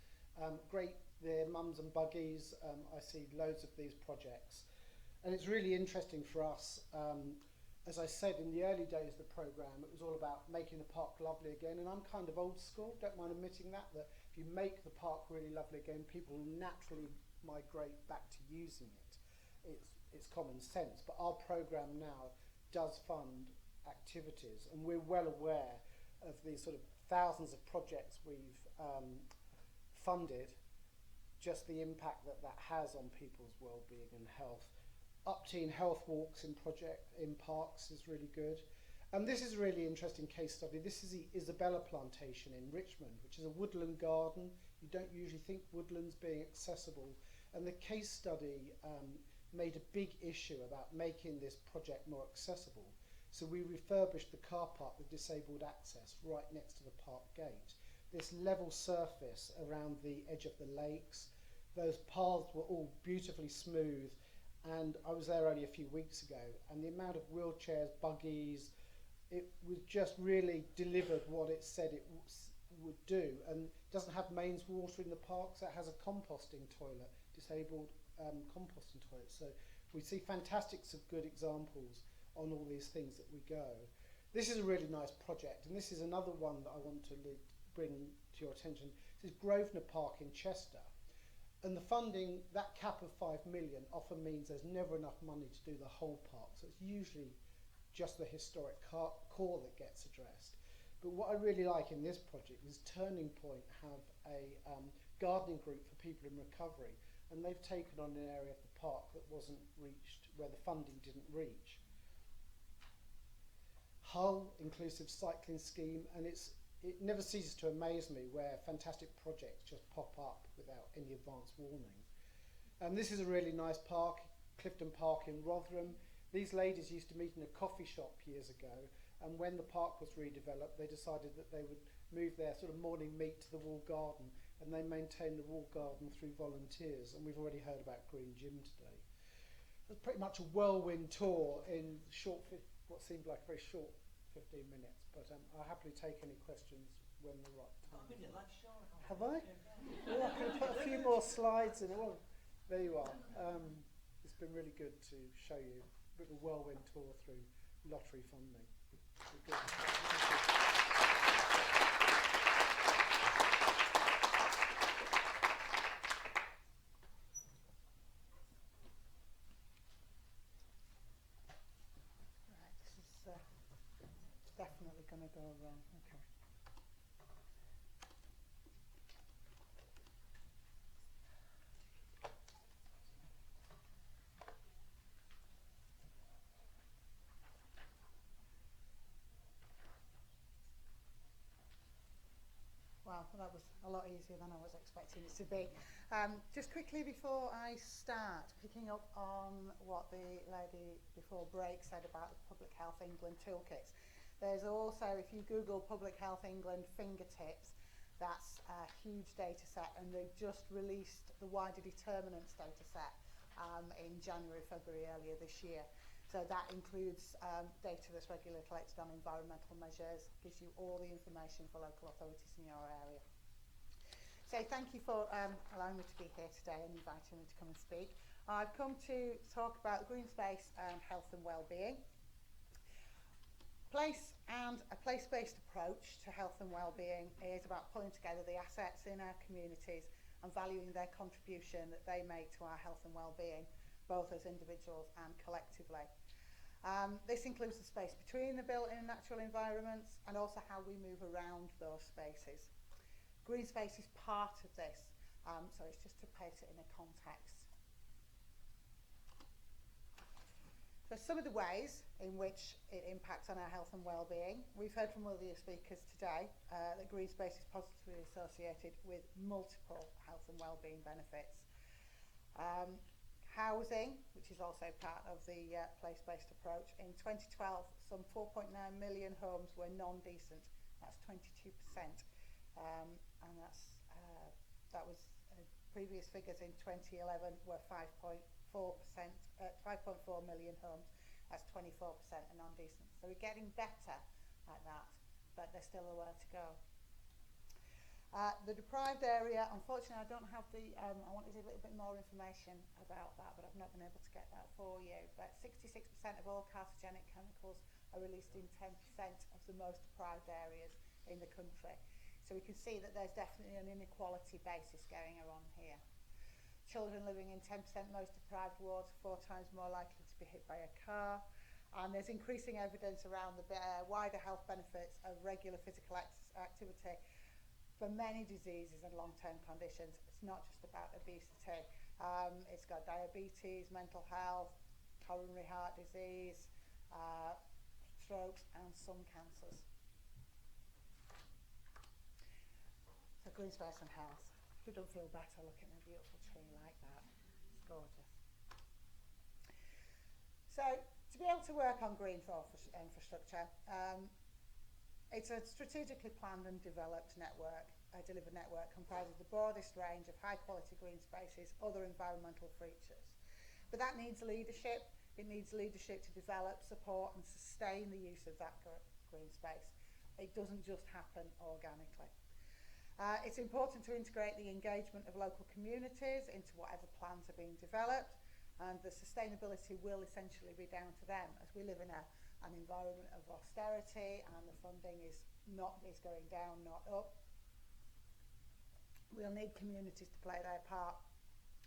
Great, they're mums and buggies. I see loads of these projects. And it's really interesting for us. As I said, in the early days of the programme, it was all about making the park lovely again. And I'm kind of old school, don't mind admitting that if you make the park really lovely again, people will naturally migrate back to using it. It's common sense. But our programme now does fund activities, and we're well aware of these sort of thousands of projects we've funded, just the impact that has on people's well-being and health. Upteen Health Walks in parks is really good. And this is a really interesting case study. This is the Isabella Plantation in Richmond, which is a woodland garden. You don't usually think woodlands being accessible. And the case study made a big issue about making this project more accessible. So we refurbished the car park with disabled access right next to the park gate. This level surface around the edge of the lakes, those paths were all beautifully smooth. And I was there only a few weeks ago, and the amount of wheelchairs, buggies, it was just really delivered what it said it would do. And it doesn't have mains water in the park, so it has a composting toilet, disabled composting toilet. So we see fantastic good examples on all these things that we go. This is a really nice project, and this is another one that I want to bring to your attention. This is Grosvenor Park in Chester. And the funding, that cap of 5 million often means there's never enough money to do the whole park. So it's usually just the historic core that gets addressed. But what I really like in this project is Turning Point have a gardening group for people in recovery. And they've taken on an area of the park that wasn't reached, where the funding didn't reach. Hull Inclusive Cycling Scheme, and it never ceases to amaze me where fantastic projects just pop up without any advance warning. This is a really nice park, Clifton Park in Rotherham. These ladies used to meet in a coffee shop years ago, and when the park was redeveloped, they decided that they would move their sort of morning meet to the wall garden, and they maintain the wall garden through volunteers, and we've already heard about Green Gym today. It's pretty much a whirlwind tour in what seemed like a very short 15 minutes, but I'll happily take any questions when the right time. Have I? Yeah, I could put a few more slides in it. Well, there you are. It's been really good to show you a bit of a whirlwind tour through lottery funding. Good. Definitely going to go wrong. Okay. Wow, that was a lot easier than I was expecting it to be. Just quickly before I start, picking up on what the lady before break said about the Public Health England toolkits. There's also, if you Google Public Health England fingertips, that's a huge data set, and they've just released the wider determinants data set in January, February earlier this year. So that includes data that's regularly collected on environmental measures, gives you all the information for local authorities in your area. So thank you for allowing me to be here today and inviting me to come and speak. I've come to talk about green space and health and well-being. A place-based approach to health and well-being is about pulling together the assets in our communities and valuing their contribution that they make to our health and well-being, both as individuals and collectively. This includes the space between the built and natural environments, and also how we move around those spaces. Green space is part of this. So it's just to place it in a context. So some of the ways in which it impacts on our health and well-being. We've heard from all the speakers today that green space is positively associated with multiple health and well-being benefits. Housing, which is also part of the place-based approach. In 2012, some 4.9 million homes were non-decent. That's 22%. And that was previous figures in 2011 were 5.4%, 5.4 million homes. That's 24% are non-decent. So we're getting better at that, but there's still a way to go. The deprived area, unfortunately I don't have the, I wanted a little bit more information about that, but I've not been able to get that for you. But 66% of all carcinogenic chemicals are released in 10% of the most deprived areas in the country. So we can see that there's definitely an inequality basis going on here. Children living in 10% most deprived wards are 4 times more likely to be hit by a car. And there's increasing evidence around the wider health benefits of regular physical activity for many diseases and long-term conditions. It's not just about obesity. It's got diabetes, mental health, coronary heart disease, strokes, and some cancers. So green space and health. Who don't feel better looking at a beautiful tree like that? It's gorgeous. So to be able to work on green infrastructure, it's a strategically planned and developed network, delivered network comprising the broadest range of high quality green spaces, other environmental features. But that needs leadership. It needs leadership to develop, support and sustain the use of that green space. It doesn't just happen organically. It's important to integrate the engagement of local communities into whatever plans are being developed, and the sustainability will essentially be down to them as we live in an environment of austerity and the funding is going down, not up. We'll need communities to play their part,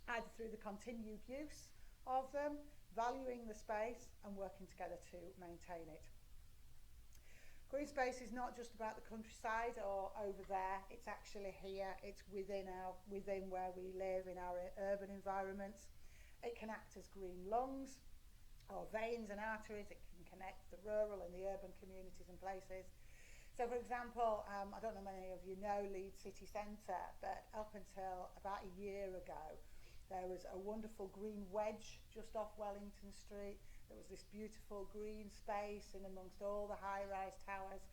either through the continued use of them, valuing the space and working together to maintain it. Green space is not just about the countryside or over there, it's actually here, it's within where we live, in our urban environments. It can act as green lungs or veins and arteries. It can connect the rural and the urban communities and places. So for example, I don't know many of you know Leeds city centre, but up until about a year ago, there was a wonderful green wedge just off Wellington Street. There was this beautiful green space in amongst all the high-rise towers,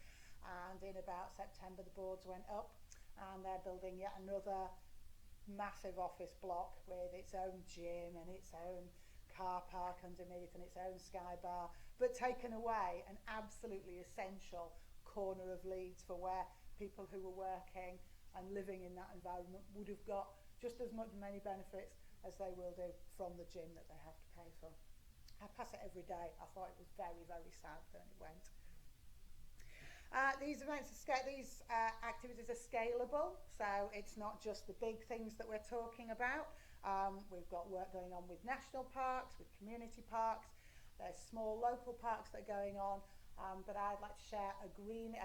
and in about September the boards went up and they're building yet another massive office block with its own gym and its own car park underneath and its own sky bar, but taken away an absolutely essential corner of Leeds for where people who were working and living in that environment would have got just as many benefits as they will do from the gym that they have to pay for. I pass it every day. I thought it was very, very sad when it went. These activities are scalable, so it's not just the big things that we're talking about. We've got work going on with national parks, with community parks. There's small local parks that are going on, but I'd like to share a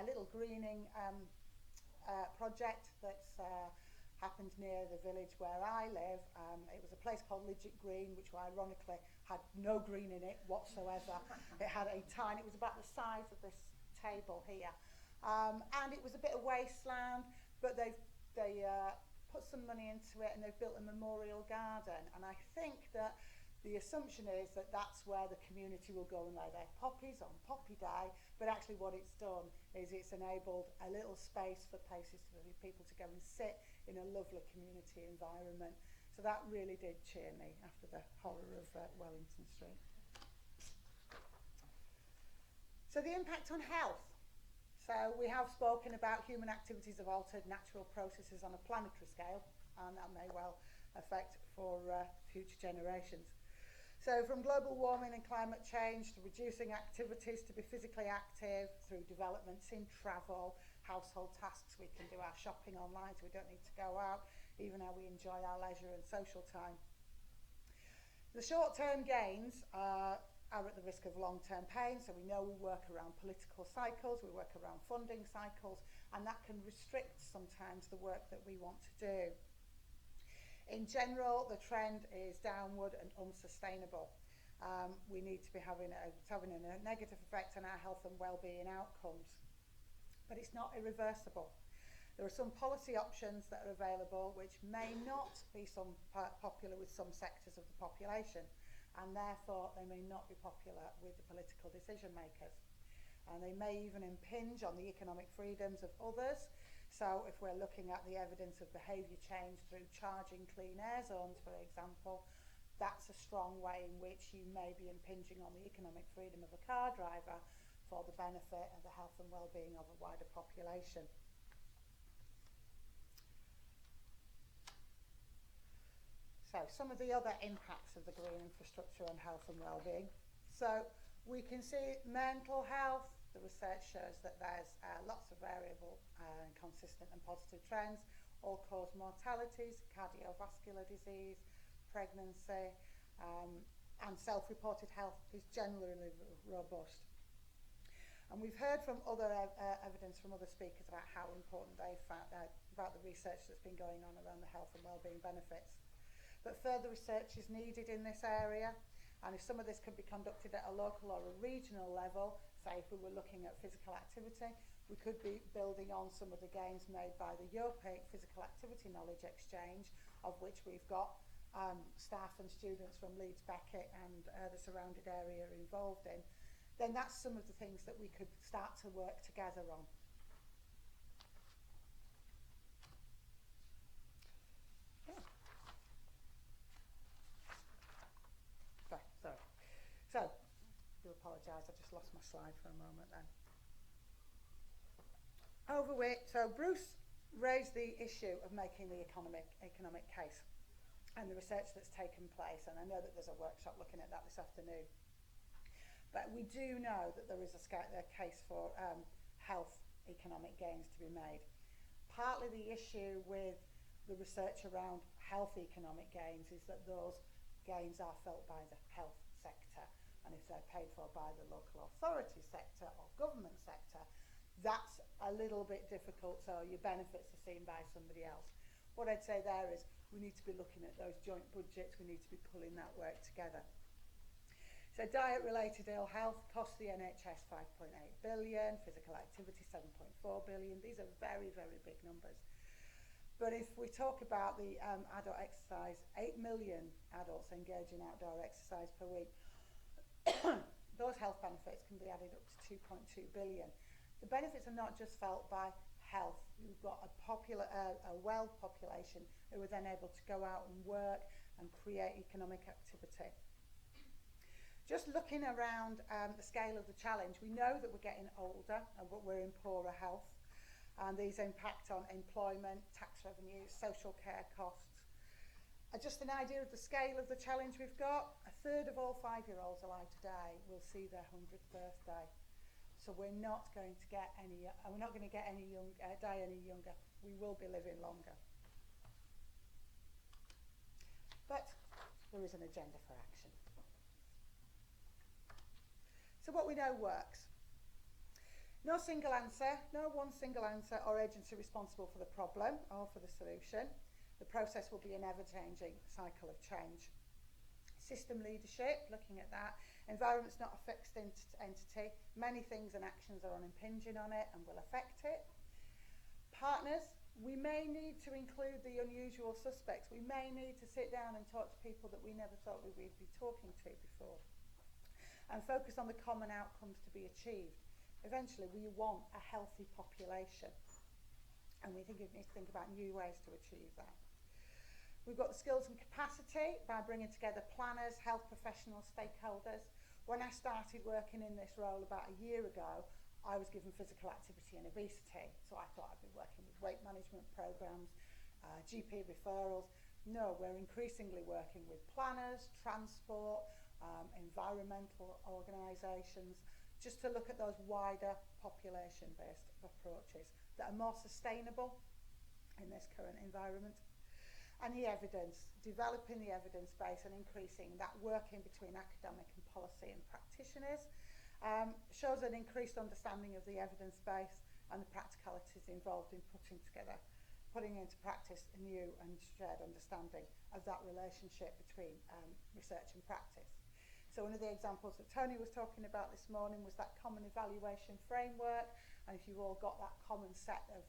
little greening project that's happened near the village where I live. It was a place called Leeds Green, which ironically had no green in it whatsoever. It had it was about the size of this table here, and it was a bit of wasteland, but they put some money into it and they've built a memorial garden, and I think that the assumption is that that's where the community will go and lay their poppies on Poppy Day, but actually what it's done is it's enabled a little space for places for people to go and sit in a lovely community environment. So that really did cheer me after the horror of Wellington Street. So the impact on health. So we have spoken about human activities have altered natural processes on a planetary scale, and that may well affect for future generations. So from global warming and climate change to reducing activities to be physically active through developments in travel, household tasks, we can do our shopping online so we don't need to go out, even how we enjoy our leisure and social time. The short-term gains are at the risk of long-term pain, so we know we work around political cycles, we work around funding cycles, and that can restrict sometimes the work that we want to do. In general, the trend is downward and unsustainable. We need to be having a negative effect on our health and well-being outcomes. But it's not irreversible. There are some policy options that are available which may not be popular with some sectors of the population, and therefore they may not be popular with the political decision makers. And they may even impinge on the economic freedoms of others. So if we're looking at the evidence of behaviour change through charging clean air zones, for example, that's a strong way in which you may be impinging on the economic freedom of a car driver for the benefit of the health and well-being of a wider population. So some of the other impacts of the green infrastructure on health and well-being. So we can see mental health. The research shows that there's lots of variable and consistent and positive trends. All-cause mortalities, cardiovascular disease, pregnancy, and self-reported health is generally robust. And we've heard from other evidence from other speakers about how important they found about the research that's been going on around the health and wellbeing benefits. But further research is needed in this area, and if some of this could be conducted at a local or a regional level, say if we were looking at physical activity, we could be building on some of the gains made by the European Physical Activity Knowledge Exchange, of which we've got staff and students from Leeds, Beckett and the surrounded area involved in. Then that's some of the things that we could start to work together on. Yeah. Sorry. So, I do apologise, I just lost my slide for a moment then. So Bruce raised the issue of making the economic case and the research that's taken place, and I know that there's a workshop looking at that this afternoon. But we do know that there is a case for health economic gains to be made. Partly the issue with the research around health economic gains is that those gains are felt by the health sector, and if they're paid for by the local authority sector or government sector, that's a little bit difficult, so your benefits are seen by somebody else. What I'd say there is we need to be looking at those joint budgets, we need to be pulling that work together. So diet-related ill health costs the NHS 5.8 billion, physical activity 7.4 billion. These are very, very big numbers. But if we talk about the adult exercise, 8 million adults engage in outdoor exercise per week. Those health benefits can be added up to 2.2 billion. The benefits are not just felt by health. You've got a well population who are then able to go out and work and create economic activity. Just looking around the scale of the challenge, we know that we're getting older and we're in poorer health, and these impact on employment, tax revenues, social care costs. Just an idea of the scale of the challenge we've got, a third of all 5-year-olds alive today will see their 100th birthday. So we're not going to get any, die any younger. We will be living longer. But there is an agenda for action. So what we know works. No single answer, no one single answer or agency responsible for the problem or for the solution. The process will be an ever-changing cycle of change. System leadership, looking at that. Environment's not a fixed entity. Many things and actions are impinging on it and will affect it. Partners, we may need to include the unusual suspects. We may need to sit down and talk to people that we never thought we would be talking to before. And focus on the common outcomes to be achieved. Eventually, we want a healthy population. And we need to think about new ways to achieve that. We've got the skills and capacity by bringing together planners, health professionals, stakeholders. When I started working in this role about a year ago, I was given physical activity and obesity. So I thought I'd be working with weight management programs, GP referrals. No, we're increasingly working with planners, transport, environmental organisations, just to look at those wider population-based approaches that are more sustainable in this current environment. And the evidence, developing the evidence base and increasing that working between academic and policy and practitioners shows an increased understanding of the evidence base and the practicalities involved in putting putting into practice a new and shared understanding of that relationship between research and practice. So one of the examples that Tony was talking about this morning was that common evaluation framework, and if you've all got that common set of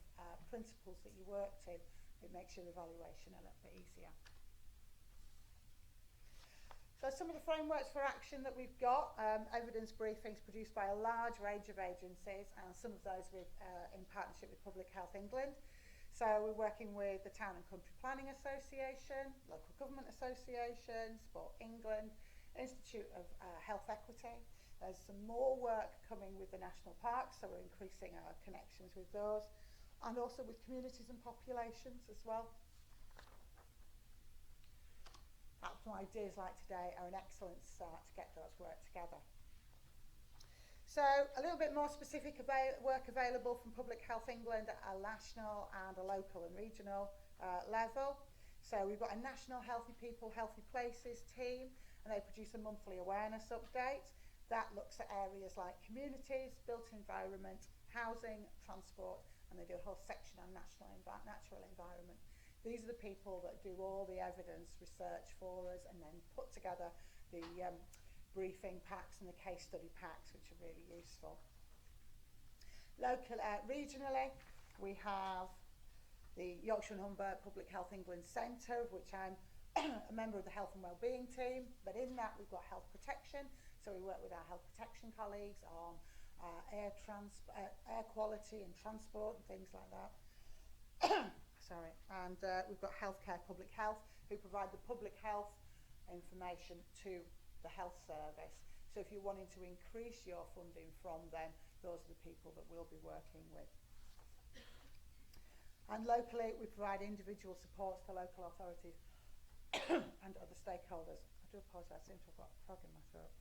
principles that you work to, it makes your evaluation a little bit easier. So some of the frameworks for action that we've got, evidence briefings produced by a large range of agencies, and some of those in partnership with Public Health England. So we're working with the Town and Country Planning Association, Local Government Association, Sport England, Institute of Health Equity. There's some more work coming with the national parks, so we're increasing our connections with those, and also with communities and populations as well. Ideas like today are an excellent start to get those work together. So a little bit more specific work available from Public Health England at a national and a local and regional level. So we've got a national Healthy People, Healthy Places team, and they produce a monthly awareness update that looks at areas like communities, built environment, housing, transport, and they do a whole section on natural environment. These are the people that do all the evidence research for us and then put together the briefing packs and the case study packs, which are really useful. Regionally, we have the Yorkshire and Humber Public Health England Centre, of which I'm a member of the Health and Wellbeing team, but in that we've got health protection, so we work with our health protection colleagues on air quality and transport and things like that. Sorry, and we've got Healthcare Public Health, who provide the public health information to the health service. So if you're wanting to increase your funding from them, those are the people that we'll be working with. And locally, we provide individual supports to local authorities and other stakeholders. I do apologise, I seem to have got a frog in my throat.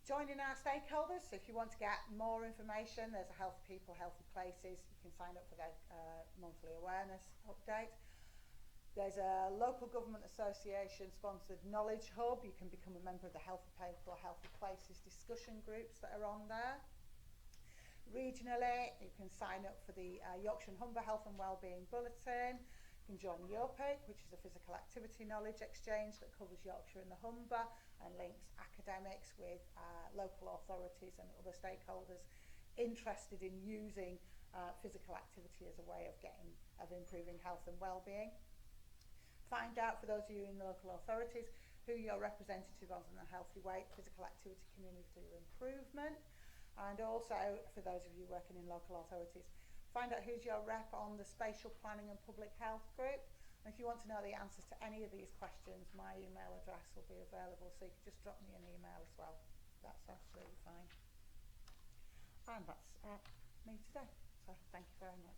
Joining our stakeholders, so if you want to get more information, there's a Healthy People, Healthy Places. You can sign up for their monthly awareness update. There's a local government association sponsored knowledge hub. You can become a member of the Healthy People, Healthy Places discussion groups that are on there. Regionally, you can sign up for the Yorkshire and Humber Health and Wellbeing Bulletin. You can join YOPIC, which is a physical activity knowledge exchange that covers Yorkshire and the Humber and links academics with local authorities and other stakeholders interested in using physical activity as a way of improving health and well-being. Find out, for those of you in the local authorities, who your representative is on the Healthy Weight Physical Activity Community Improvement, and also for those of you working in local authorities, find out who's your rep on the Spatial Planning and Public Health group. And if you want to know the answers to any of these questions, my email address will be available, so you can just drop me an email as well. That's absolutely fine. And that's me today. So thank you very much.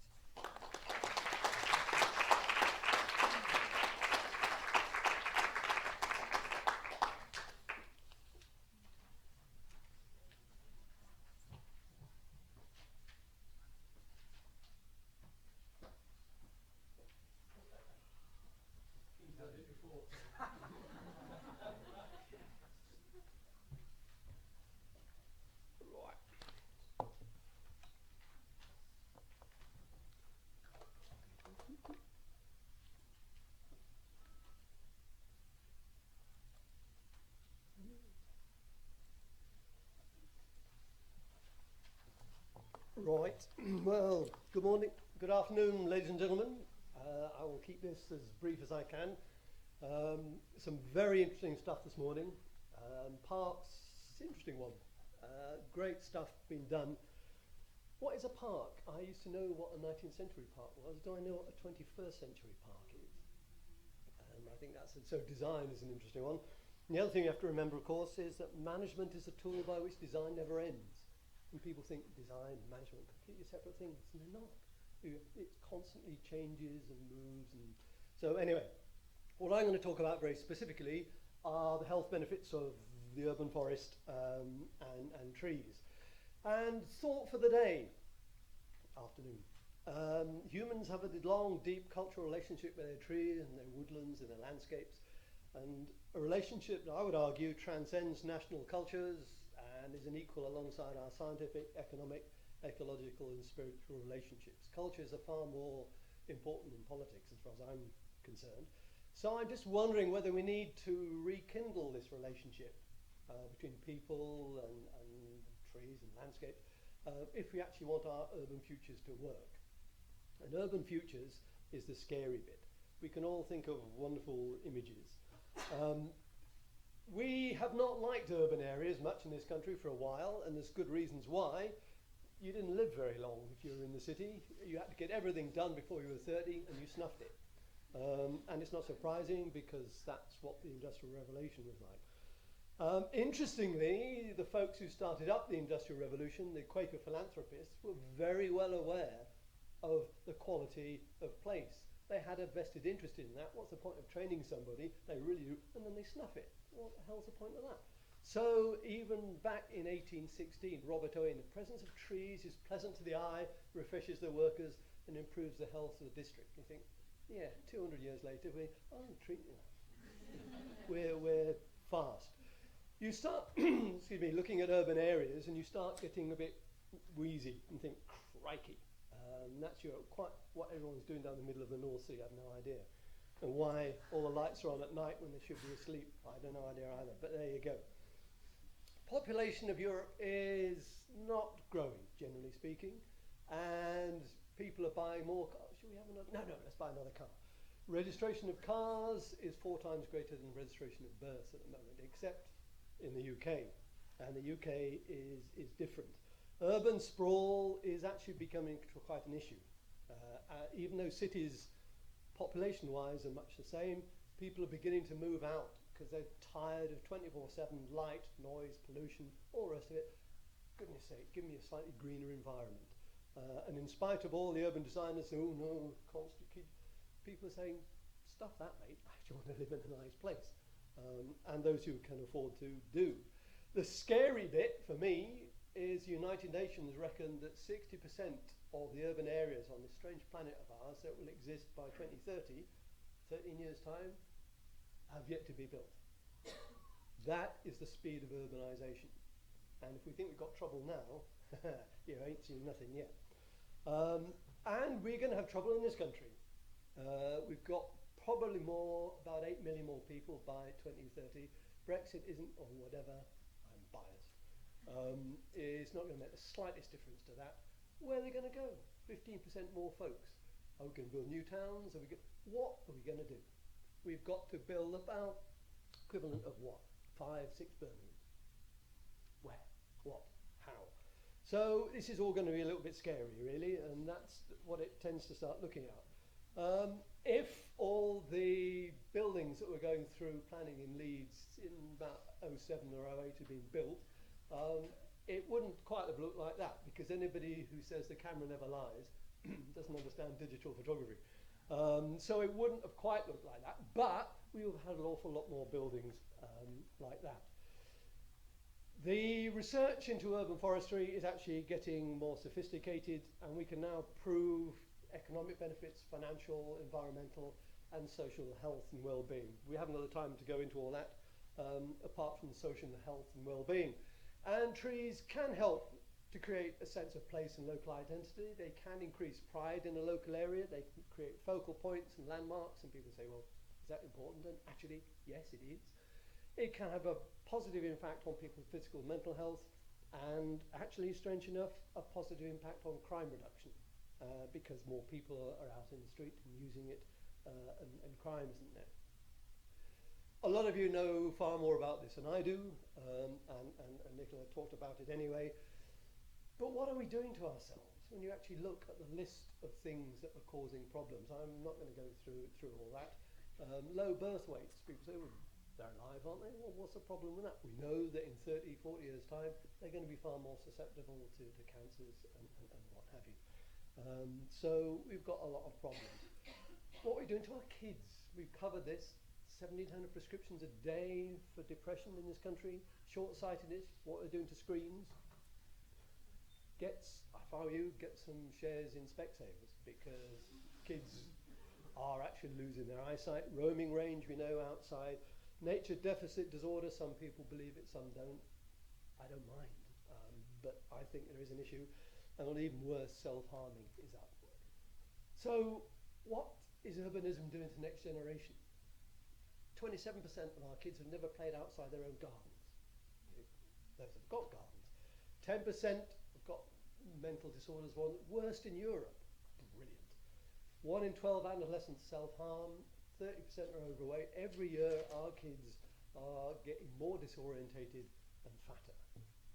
Right, well, good morning, good afternoon, ladies and gentlemen. I will keep this as brief as I can. Some very interesting stuff this morning. Parks, interesting one. Great stuff being done. What is a park? I used to know what a 19th century park was. Do I know what a 21st century park is? I think that's so design is an interesting one. And the other thing you have to remember, of course, is that management is a tool by which design never ends. And people think design and management are completely separate things, and they're not. It constantly changes and moves. And so anyway, what I'm going to talk about very specifically are the health benefits of the urban forest and trees. And thought for the day, afternoon. Humans have a long, deep cultural relationship with their trees and their woodlands and their landscapes. And a relationship that I would argue transcends national cultures and is an equal alongside our scientific, economic ecological and spiritual relationships. Cultures are far more important than politics as far as I'm concerned. So I'm just wondering whether we need to rekindle this relationship between people and trees and landscape if we actually want our urban futures to work. And urban futures is the scary bit. We can all think of wonderful images. We have not liked urban areas much in this country for a while, and there's good reasons why. You didn't live very long if you were in the city. You had to get everything done before you were 30, and you snuffed it. And it's not surprising because that's what the Industrial Revolution was like. Interestingly, the folks who started up the Industrial Revolution, the Quaker philanthropists, were very well aware of the quality of place. They had a vested interest in that. What's the point of training somebody? They really do, and then they snuff it. What the hell's the point of that? So even back in 1816, Robert Owen, the presence of trees is pleasant to the eye, refreshes the workers, and improves the health of the district. You think, yeah, 200 years later, we're fast. You start, excuse me, looking at urban areas, and you start getting a bit wheezy and think, crikey. That's quite what everyone's doing down the middle of the North Sea. I have no idea. And why all the lights are on at night when they should be asleep, I have no idea either. But there you go. Population of Europe is not growing, generally speaking, and people are buying more cars. Should we have another? No, let's buy another car. Registration of cars is 4 times greater than registration of births at the moment, except in the UK. And the UK is different. Urban sprawl is actually becoming quite an issue. Even though cities, population-wise, are much the same, people are beginning to move out because they're tired of 24/7 light, noise, pollution, all the rest of it. Goodness sake, give me a slightly greener environment. And in spite of all the urban designers, oh no, constant people are saying, stuff that, mate, I actually want to live in a nice place. And those who can afford to do. The scary bit for me is the United Nations reckon that 60% of the urban areas on this strange planet of ours that will exist by 2030, 13 years' time, have yet to be built. That is the speed of urbanisation. And if we think we've got trouble now, you ain't seen nothing yet. And we're going to have trouble in this country. We've got probably about 8 million more people by 2030. Brexit isn't, or whatever, I'm biased. It's not going to make the slightest difference to that. Where are they going to go? 15% more folks. Are we going to build new towns? What are we going to do? We've got to build about equivalent of what? 5, 6 Birminghams. Where? What? How? So this is all going to be a little bit scary, really, and that's what it tends to start looking at. If all the buildings that were going through planning in Leeds in about 07 or 08 had been built, it wouldn't quite have looked like that, because anybody who says the camera never lies doesn't understand digital photography. So it wouldn't have quite looked like that, but we would have had an awful lot more buildings like that. The research into urban forestry is actually getting more sophisticated, and we can now prove economic benefits, financial, environmental, and social health and well-being. We haven't got the time to go into all that, apart from the social health and well-being. And trees can help to create a sense of place and local identity. They can increase pride in a local area. They can create focal points and landmarks, and people say, well, is that important? And actually, yes, it is. It can have a positive impact on people's physical and mental health, and actually, strange enough, a positive impact on crime reduction, because more people are out in the street and using it, and crime isn't there. A lot of you know far more about this than I do, and Nicola talked about it anyway. But what are we doing to ourselves when you actually look at the list of things that are causing problems? I'm not going to go through all that. Low birth weights. People say, well, they're alive, aren't they? Well, what's the problem with that? We know that in 30, 40 years' time, they're going to be far more susceptible to cancers and what have you. So we've got a lot of problems. What are we doing to our kids? We've covered this. 1,700 prescriptions a day for depression in this country. Short-sightedness, what we're doing to screens. If I were you, get some shares in Specsavers, because kids are actually losing their eyesight. Roaming range, we know, outside. Nature deficit disorder, some people believe it, some don't. I don't mind, but I think there is an issue. and even worse, self-harming is up. So what is urbanism doing to next generation? 27% of our kids have never played outside their own gardens. Those have got gardens. 10% have got mental disorders, one worst in Europe. Brilliant. 1 in 12 adolescents self-harm, 30% are overweight. Every year our kids are getting more disorientated and fatter.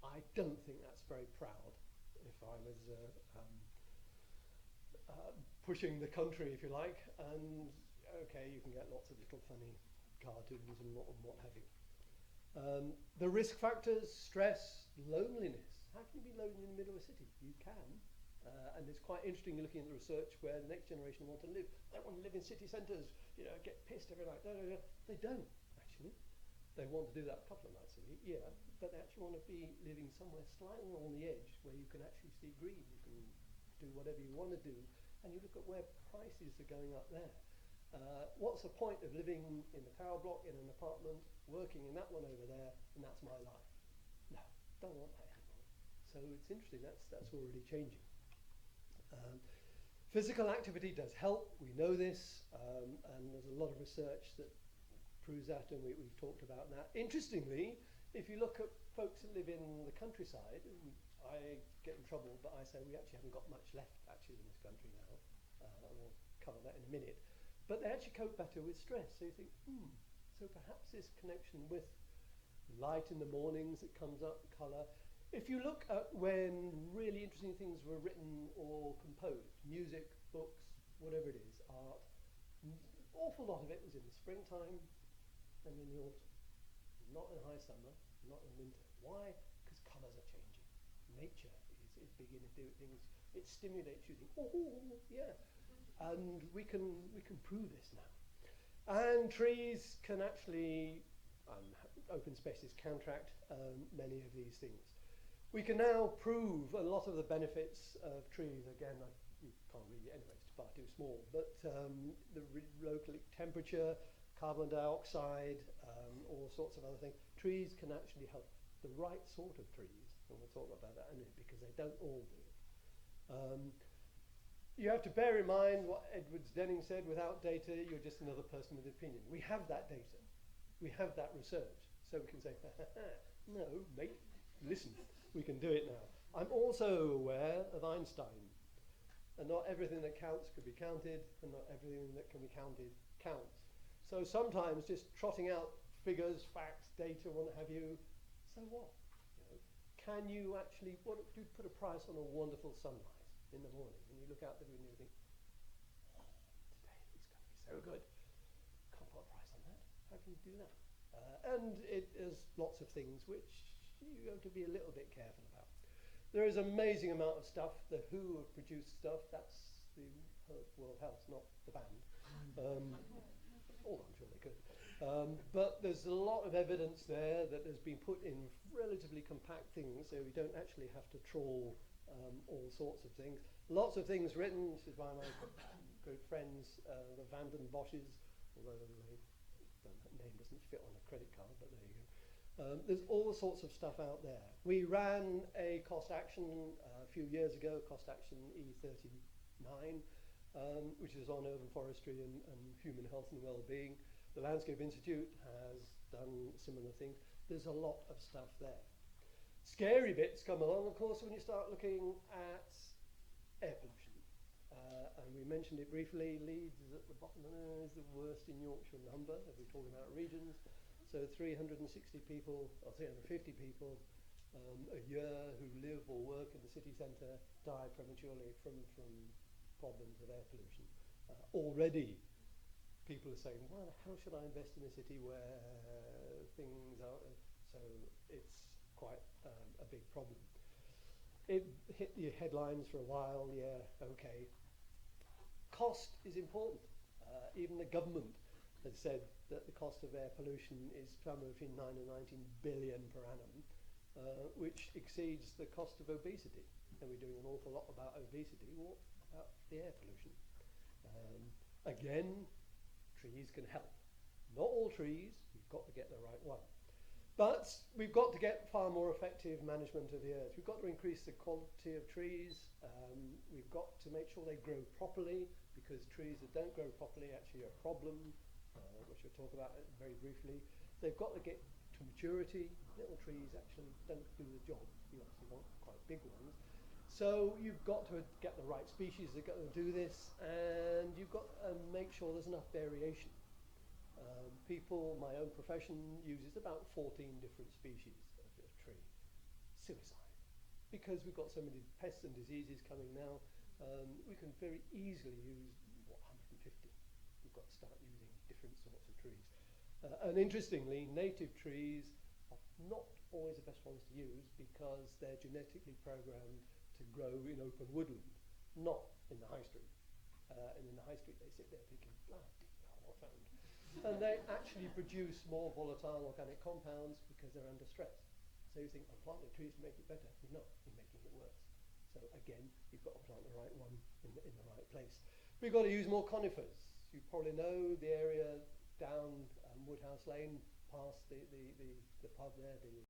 I don't think that's very proud if I was pushing the country, if you like, and okay, you can get lots of little funny cartoons and what have you. The risk factors, stress, loneliness. How can you be lonely in the middle of a city? You can. And it's quite interesting looking at the research where the next generation want to live. They want to live in city centres, you know, get pissed every night. No. They don't, actually. They want to do that a couple of nights a week, yeah, but they actually want to be living somewhere slightly on the edge where you can actually see green. You can do whatever you want to do. And you look at where prices are going up there. What's the point of living in the tower block in an apartment, working in that one over there, and that's my life? No, don't want that anymore. So it's interesting, that's already changing. Physical activity does help, we know this, and there's a lot of research that proves that, and we've talked about that. Interestingly, if you look at folks that live in the countryside, and I get in trouble, but I say we actually haven't got much left actually in this country now. We'll cover that in a minute. But they actually cope better with stress. So you think, so perhaps this connection with light in the mornings that comes up, colour. If you look at when really interesting things were written or composed, music, books, whatever it is, art, an awful lot of it was in the springtime and in the autumn. Not in high summer, not in winter. Why? Because colours are changing. Nature is beginning to do things. It stimulates you. Think, oh, yeah. And we can prove this now. And trees can actually, open spaces counteract many of these things. We can now prove a lot of the benefits of trees. Again, you can't read it anyway, it's far too small. But the local temperature, carbon dioxide, all sorts of other things. Trees can actually help. The right sort of trees, and we'll talk about that in a minute, because they don't all do it. You have to bear in mind what Edwards Denning said, without data, you're just another person with an opinion. We have that data. We have that research. So we can say, no, mate, listen, we can do it now. I'm also aware of Einstein. And not everything that counts could be counted, and not everything that can be counted counts. So sometimes just trotting out figures, facts, data, what have you, so what? You know, can you actually, do you put a price on a wonderful sunrise in the morning, and you look out the window and think, oh, today it's going to be so good. Can't put a price on that. How can you do that? And it is lots of things which you have to be a little bit careful about. There is an amazing amount of stuff. The WHO have produced stuff. That's the World Health, not the band. Although I'm sure they could. But there's a lot of evidence there that has been put in relatively compact things, so we don't actually have to trawl all sorts of things. Lots of things written. This is by my good friends, the Vanden Bosches, although the name doesn't fit on a credit card, but there you go. There's all sorts of stuff out there. We ran a cost action a few years ago, cost action E39, which is on urban forestry and human health and well-being. The Landscape Institute has done similar things. There's a lot of stuff there. Scary bits come along, of course, when you start looking at air pollution. And we mentioned it briefly. Leeds is at the bottom, is the worst in Yorkshire number, if we're talking about regions. So 360 people, or 350 people a year who live or work in the city centre die prematurely from problems of air pollution. Already, people are saying, well, how should I invest in a city where things are... So it's quite a big problem. It hit the headlines for a while, yeah, okay. Cost is important. Even the government has said that the cost of air pollution is somewhere between 9 and 19 billion per annum, which exceeds the cost of obesity. And we're doing an awful lot about obesity. What about the air pollution? Again, trees can help. Not all trees, you've got to get the right one. But we've got to get far more effective management of the earth. We've got to increase the quality of trees. We've got to make sure they grow properly, because trees that don't grow properly actually are a problem, which we'll talk about very briefly. They've got to get to maturity. Little trees actually don't do the job. You obviously want quite big ones. So you've got to get the right species that are going to do this, and you've got to make sure there's enough variation. People, my own profession, uses about 14 different species of tree. Suicide. Because we've got so many pests and diseases coming now, we can very easily use 150. We've got to start using different sorts of trees. And interestingly, native trees are not always the best ones to use, because they're genetically programmed to grow in open woodland, not in the high street. And in the high street they sit there thinking, bloody hell, I found. And they actually produce more volatile organic compounds because they're under stress. So you think, I'm planting trees to make it better. You're not, you're making it worse. So again, you've got to plant the right one in the right place. We've got to use more conifers. You probably know the area down Woodhouse Lane, past the pub there, the